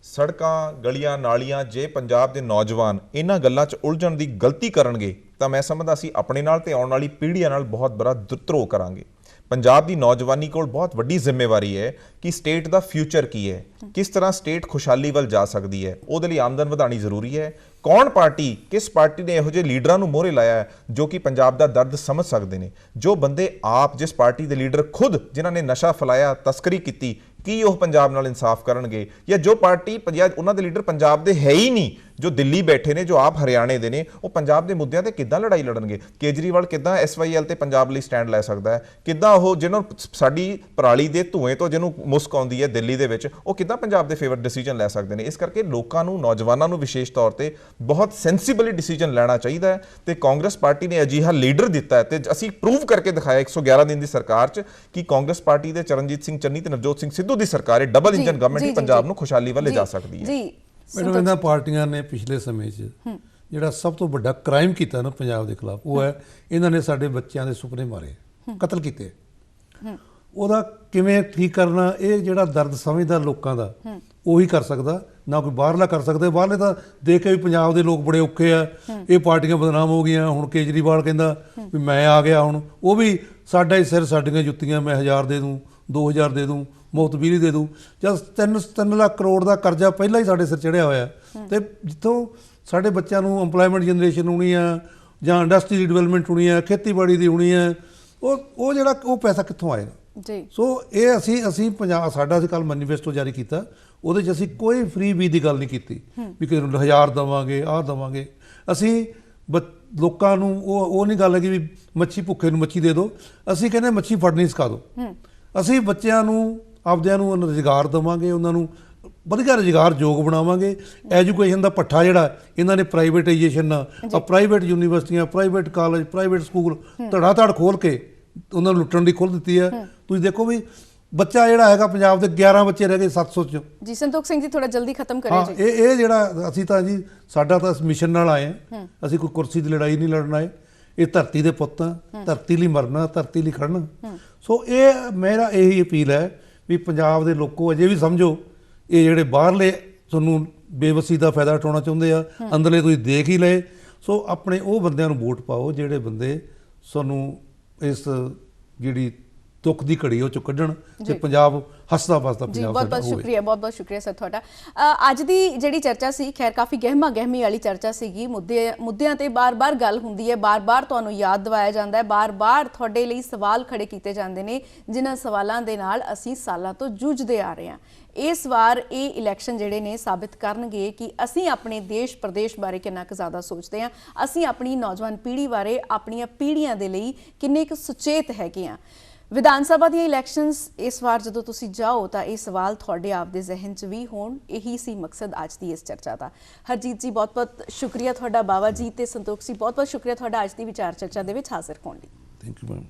Speaker 3: ਸੜਕਾਂ, ਗਲੀਆਂ, ਨਾਲੀਆਂ, ਜੇ ਪੰਜਾਬ ਦੇ ਨੌਜਵਾਨ ਇਹਨਾਂ ਗੱਲਾਂ 'ਚ ਉਲਝਣ ਦੀ ਗਲਤੀ ਕਰਨਗੇ ਤਾਂ ਮੈਂ ਸਮਝਦਾ ਅਸੀਂ ਆਪਣੇ ਨਾਲ ਤੇ ਆਉਣ ਵਾਲੀ ਪੀੜ੍ਹੀਆਂ ਨਾਲ ਬਹੁਤ ਬੜਾ ਧਰੋਹ ਕਰਾਂਗੇ। ਪੰਜਾਬ ਦੀ ਨੌਜਵਾਨੀ ਕੋਲ ਬਹੁਤ ਵੱਡੀ ਜ਼ਿੰਮੇਵਾਰੀ ਹੈ ਕਿ ਸਟੇਟ ਦਾ ਫਿਊਚਰ ਕੀ ਹੈ, ਕਿਸ ਤਰ੍ਹਾਂ ਸਟੇਟ ਖੁਸ਼ਹਾਲੀ ਵੱਲ ਜਾ ਸਕਦੀ ਹੈ। ਉਹਦੇ ਲਈ ਆਮਦਨ ਵਧਾਉਣੀ ਜ਼ਰੂਰੀ ਹੈ। ਕੌਣ ਪਾਰਟੀ, ਕਿਸ ਪਾਰਟੀ ਨੇ ਇਹੋ ਜਿਹੇ ਲੀਡਰਾਂ ਨੂੰ ਮੋਹਰੇ ਲਾਇਆ ਹੈ ਜੋ ਕਿ ਪੰਜਾਬ ਦਾ ਦਰਦ ਸਮਝ ਸਕਦੇ ਨੇ? ਜੋ ਬੰਦੇ ਆਪ, ਜਿਸ ਪਾਰਟੀ ਦੇ ਲੀਡਰ ਖੁਦ ਜਿਨ੍ਹਾਂ ਨੇ ਨਸ਼ਾ ਫੈਲਾਇਆ, ਤਸਕਰੀ ਕੀਤੀ, ਕੀ ਉਹ ਪੰਜਾਬ ਨਾਲ ਇਨਸਾਫ ਕਰਨਗੇ? ਜਾਂ ਜੋ ਪਾਰਟੀ ਉਹਨਾਂ ਦੇ ਲੀਡਰ ਪੰਜਾਬ ਦੇ ਹੈ ਹੀ ਨਹੀਂ, ਜੋ ਦਿੱਲੀ ਬੈਠੇ ਨੇ, ਜੋ ਆਪ ਹਰਿਆਣੇ ਦੇ ਨੇ, ਉਹ ਪੰਜਾਬ ਦੇ ਮੁੱਦਿਆਂ ਤੇ ਕਿੱਦਾਂ ਲੜਾਈ ਲੜਨਗੇ? ਕੇਜਰੀਵਾਲ ਕਿੱਦਾਂ SYL ਤੇ ਪੰਜਾਬ ਲਈ ਸਟੈਂਡ ਲੈ ਸਕਦਾ ਹੈ? ਕਿੱਦਾਂ ਉਹ ਜਿਹਨੂੰ ਸਾਡੀ ਪਰਾਲੀ ਦੇ ਧੂਏ ਤੋਂ ਜਿਹਨੂੰ ਮੁਸਕ ਆਉਂਦੀ ਹੈ ਦਿੱਲੀ ਦੇ ਵਿੱਚ, ਉਹ ਕਿੱਦਾਂ ਪੰਜਾਬ ਦੇ ਫੇਵਰ ਡਿਸੀਜਨ ਲੈ ਸਕਦੇ ਨੇ? ਇਸ ਕਰਕੇ ਲੋਕਾਂ ਨੂੰ, ਨੌਜਵਾਨਾਂ ਨੂੰ ਵਿਸ਼ੇਸ਼ ਤੌਰ ਤੇ ਬਹੁਤ ਸੈਂਸੀਬਲੀ ਡਿਸੀਜਨ ਲੈਣਾ ਚਾਹੀਦਾ ਹੈ। ਤੇ ਕਾਂਗਰਸ ਪਾਰਟੀ ਨੇ ਅਜਿਹਾ ਲੀਡਰ ਦਿੱਤਾ ਹੈ ਤੇ ਅਸੀਂ ਪ੍ਰੂਵ ਕਰਕੇ ਦਿਖਾਇਆ 111 ਦਿਨ ਦੀ ਸਰਕਾਰ 'ਚ ਕਿ ਕਾਂਗਰਸ ਪਾਰਟੀ ਦੇ ਚਰਨਜੀਤ ਸਿੰਘ ਚੰਨੀ ਤੇ ਨਵਜੋਤ ਸਿੰਘ ਸਿੱਧੂ ਦੀ ਸਰਕਾਰ ਹੈ ਡਬਲ ਇੰਜਨ ਗਵਰਨਮੈਂਟ ਹੀ ਪੰਜਾਬ ਨੂੰ ਖੁਸ਼ਹਾਲੀ ਵੱਲ ਲਿਜਾ ਸਕਦੀ ਹੈ।
Speaker 1: ਜੀ
Speaker 4: ਮੈਨੂੰ ਇਹਨਾਂ ਪਾਰਟੀਆਂ ਨੇ ਪਿਛਲੇ ਸਮੇਂ 'ਚ ਜਿਹੜਾ ਸਭ ਤੋਂ ਵੱਡਾ ਕ੍ਰਾਈਮ ਕੀਤਾ ਨਾ ਪੰਜਾਬ ਦੇ ਖਿਲਾਫ, ਉਹ ਹੈ ਇਹਨਾਂ ਨੇ ਸਾਡੇ ਬੱਚਿਆਂ ਦੇ ਸੁਪਨੇ ਮਾਰੇ, ਕਤਲ ਕੀਤੇ। ਉਹਦਾ ਕਿਵੇਂ ਠੀਕ ਕਰਨਾ, ਇਹ ਜਿਹੜਾ ਦਰਦ ਸਮਝਦਾ ਲੋਕਾਂ ਦਾ ਉਹੀ ਕਰ ਸਕਦਾ, ਨਾ ਕੋਈ ਬਾਹਰਲਾ ਕਰ ਸਕਦਾ। ਬਾਹਰਲੇ ਤਾਂ ਦੇਖ ਕੇ ਵੀ ਪੰਜਾਬ ਦੇ ਲੋਕ ਬੜੇ ਔਖੇ ਆ, ਇਹ ਪਾਰਟੀਆਂ ਬਦਨਾਮ ਹੋ ਗਈਆਂ। ਹੁਣ ਕੇਜਰੀਵਾਲ ਕਹਿੰਦਾ ਵੀ ਮੈਂ ਆ ਗਿਆ, ਹੁਣ ਉਹ ਵੀ ਸਾਡਾ ਹੀ ਸਿਰ, ਸਾਡੀਆਂ ਜੁੱਤੀਆਂ, ਮੈਂ 1000 ਦੇ ਦੂੰ, 2000 ਦੇ ਦੂੰ, ਮੁਫਤ ਬਿਜਲੀ ਦੇ ਦੂੰ। ਜਦ 3 ਲੱਖ ਕਰੋੜ ਦਾ ਕਰਜ਼ਾ ਪਹਿਲਾਂ ਹੀ ਸਾਡੇ ਸਿਰ ਚੜਿਆ ਹੋਇਆ, ਤੇ ਜਿੱਥੋਂ ਸਾਡੇ ਬੱਚਿਆਂ ਨੂੰ ਇੰਪਲੋਇਮੈਂਟ ਜਨਰੇਸ਼ਨ ਹੋਣੀ ਆ ਜਾਂ ਇੰਡਸਟਰੀ ਦੀ ਡਿਵੈਲਪਮੈਂਟ ਹੋਣੀ ਆ, ਖੇਤੀਬਾੜੀ ਦੀ ਹੋਣੀ ਆ, ਉਹ ਜਿਹੜਾ ਉਹ ਪੈਸਾ ਕਿੱਥੋਂ ਆਏਗਾ? ਜੀ ਸੋ ਇਹ ਅਸੀਂ ਪੰਜਾਬ, ਸਾਡਾ ਅਸੀਂ ਕੱਲ੍ਹ ਮੈਨੀਫੈਸਟੋ ਜਾਰੀ ਕੀਤਾ, ਉਹਦੇ 'ਚ ਅਸੀਂ ਕੋਈ ਫ੍ਰੀ ਬੀਜ ਦੀ ਗੱਲ ਨਹੀਂ ਕੀਤੀ ਵੀ ਕਿਸੇ ਨੂੰ 1000 ਦੇਵਾਂਗੇ, ਆਹ ਦੇਵਾਂਗੇ। ਅਸੀਂ ਲੋਕਾਂ ਨੂੰ ਉਹ ਨਹੀਂ ਗੱਲ ਹੈਗੀ ਵੀ ਮੱਛੀ ਭੁੱਖੇ ਨੂੰ ਮੱਛੀ ਦੇ ਦਿਓ। ਅਸੀਂ ਕਹਿੰਦੇ ਮੱਛੀ ਫੜਨੀ ਸਿਖਾ ਦਿਓ। ਅਸੀਂ ਬੱਚਿਆਂ ਨੂੰ, ਆਪਦਿਆਂ ਨੂੰ ਰੁਜ਼ਗਾਰ ਦੇਵਾਂਗੇ, ਉਹਨਾਂ ਨੂੰ ਵਧੀਆ ਰੁਜ਼ਗਾਰਯੋਗ ਬਣਾਵਾਂਗੇ। ਐਜੂਕੇਸ਼ਨ ਦਾ ਪੱਠਾ ਜਿਹੜਾ ਇਹਨਾਂ ਨੇ ਪ੍ਰਾਈਵੇਟਾਈਜੇਸ਼ਨ ਨਾਲ, ਪ੍ਰਾਈਵੇਟ ਯੂਨੀਵਰਸਿਟੀਆਂ, ਪ੍ਰਾਈਵੇਟ ਕਾਲਜ, ਪ੍ਰਾਈਵੇਟ ਸਕੂਲ ਧੜਾ ਧੜ ਖੋਲ੍ਹ ਕੇ ਉਹਨਾਂ ਨੂੰ ਲੁੱਟਣ ਦੀ ਖੋਲ੍ਹ ਦਿੱਤੀ ਹੈ। ਤੁਸੀਂ ਦੇਖੋ ਵੀ ਬੱਚਾ ਜਿਹੜਾ ਹੈਗਾ ਪੰਜਾਬ ਦੇ 11 ਬੱਚੇ ਰਹਿ ਗਏ 700 'ਚ। ਜੀ
Speaker 1: ਸੰਤੋਖ ਸਿੰਘ ਜੀ, ਥੋੜਾ ਜਲਦੀ ਖਤਮ ਕਰਿਓ ਜੀ।
Speaker 4: ਇਹ ਜਿਹੜਾ ਅਸੀਂ ਤਾਂ ਜੀ, ਸਾਡਾ ਤਾਂ ਮਿਸ਼ਨ ਨਾਲ ਆਏ ਹਾਂ, ਅਸੀਂ ਕੋਈ ਕੁਰਸੀ ਦੀ ਲੜਾਈ ਨਹੀਂ ਲੜਨ ਆਏ। ਇਹ ਧਰਤੀ ਦੇ ਪੁੱਤ ਆ, ਧਰਤੀ ਲਈ ਮਰਨਾ, ਧਰਤੀ ਲਈ ਖੜਨਾ। ਸੋ ਇਹ ਮੇਰਾ ਇਹੀ ਅਪੀਲ ਹੈ ਵੀ ਪੰਜਾਬ ਦੇ ਲੋਕੋ ਅਜੇ ਵੀ ਸਮਝੋ, ਇਹ ਜਿਹੜੇ ਬਾਹਰਲੇ ਤੁਹਾਨੂੰ ਬੇਵਸੀ ਦਾ ਫਾਇਦਾ ਉਠਾਉਣਾ ਚਾਹੁੰਦੇ ਆ, ਅੰਦਰਲੇ ਤੁਸੀਂ ਦੇਖ ਹੀ ਲਏ। ਸੋ ਆਪਣੇ ਉਹ ਬੰਦਿਆਂ ਨੂੰ ਵੋਟ ਪਾਓ ਜਿਹੜੇ ਬੰਦੇ ਤੁਹਾਨੂੰ ਇਸ ਜਿਹੜੀ ਦੁੱਖ ਦੀ ਘੜੀ ਉਹ ਚੋਂ ਕੱਢਣ ਤੇ ਪੰਜਾਬ ਹੱਸਦਾ ਵਸਦਾ
Speaker 1: ਜੀ
Speaker 4: ਪੰਜਾਬ
Speaker 1: ਬਹੁਤ
Speaker 4: ਸਾਡਾ
Speaker 1: ਬਹੁਤ
Speaker 4: ਹੋਵੇ।
Speaker 1: ਸ਼ੁਕਰੀਆ, ਬਹੁਤ ਬਹੁਤ ਸ਼ੁਕਰੀਆ ਸਰ ਤੁਹਾਡਾ। ਅੱਜ ਦੀ ਜਿਹੜੀ ਚਰਚਾ ਸੀ, ਖੈਰ ਕਾਫੀ ਗਹਿਮਾ ਗਹਿਮੀ ਵਾਲੀ ਚਰਚਾ ਸੀਗੀ। ਮੁੱਦਿਆਂ ਤੇ ਬਾਰ-ਬਾਰ ਗੱਲ ਹੁੰਦੀ ਹੈ, ਬਾਰ-ਬਾਰ ਤੁਹਾਨੂੰ ਯਾਦ ਦਿਵਾਇਆ ਜਾਂਦਾ ਹੈ, ਬਾਰ-ਬਾਰ ਤੁਹਾਡੇ ਲਈ ਸਵਾਲ ਖੜੇ ਕੀਤੇ ਜਾਂਦੇ ਨੇ, ਜਿਨ੍ਹਾਂ ਸਵਾਲਾਂ ਦੇ ਨਾਲ ਅਸੀਂ ਸਾਲਾਂ ਤੋਂ ਜੂਝਦੇ ਆ ਰਹੇ ਹਾਂ। ਇਸ ਵਾਰ ਇਹ ਇਲੈਕਸ਼ਨ ਜਿਹੜੇ ਨੇ ਸਾਬਿਤ ਕਰਨਗੇ ਕਿ ਅਸੀਂ ਆਪਣੇ ਦੇਸ਼ ਪ੍ਰਦੇਸ਼ ਬਾਰੇ ਕਿੰਨਾ ਕੁ ਜ਼ਿਆਦਾ ਸੋਚਦੇ ਹਾਂ, ਅਸੀਂ ਆਪਣੀ ਨੌਜਵਾਨ ਪੀੜ੍ਹੀ ਬਾਰੇ, ਆਪਣੀਆਂ ਪੀੜ੍ਹੀਆਂ ਦੇ ਲਈ ਕਿੰਨੇ ਕੁ ਸੁਚੇਤ ਹੈਗੇ ਹਾਂ। ਵਿਧਾਨ ਸਭਾ ਦੀਆਂ ਇਲੈਕਸ਼ਨਸ ਇਸ ਵਾਰ ਜਦੋਂ ਤੁਸੀਂ ਜਾਓ ਤਾਂ ਇਹ ਸਵਾਲ ਤੁਹਾਡੇ ਆਪ ਦੇ ਜ਼ਿਹਨ 'ਚ ਵੀ ਹੋਣ, ਇਹੀ ਸੀ ਮਕਸਦ ਅੱਜ ਦੀ ਇਸ ਚਰਚਾ ਦਾ। ਹਰਜੀਤ ਜੀ ਬਹੁਤ ਬਹੁਤ ਸ਼ੁਕਰੀਆ ਤੁਹਾਡਾ, ਬਾਵਾ ਜੀ ਤੇ ਸੰਤੋਖ ਜੀ ਬਹੁਤ ਬਹੁਤ ਸ਼ੁਕਰੀਆ ਤੁਹਾਡਾ ਅੱਜ ਦੀ ਵਿਚਾਰ ਚਰਚਾ ਦੇ ਵਿੱਚ ਹਾਜ਼ਰ ਹੋਣ ਲਈ।
Speaker 4: Thank you ma'am.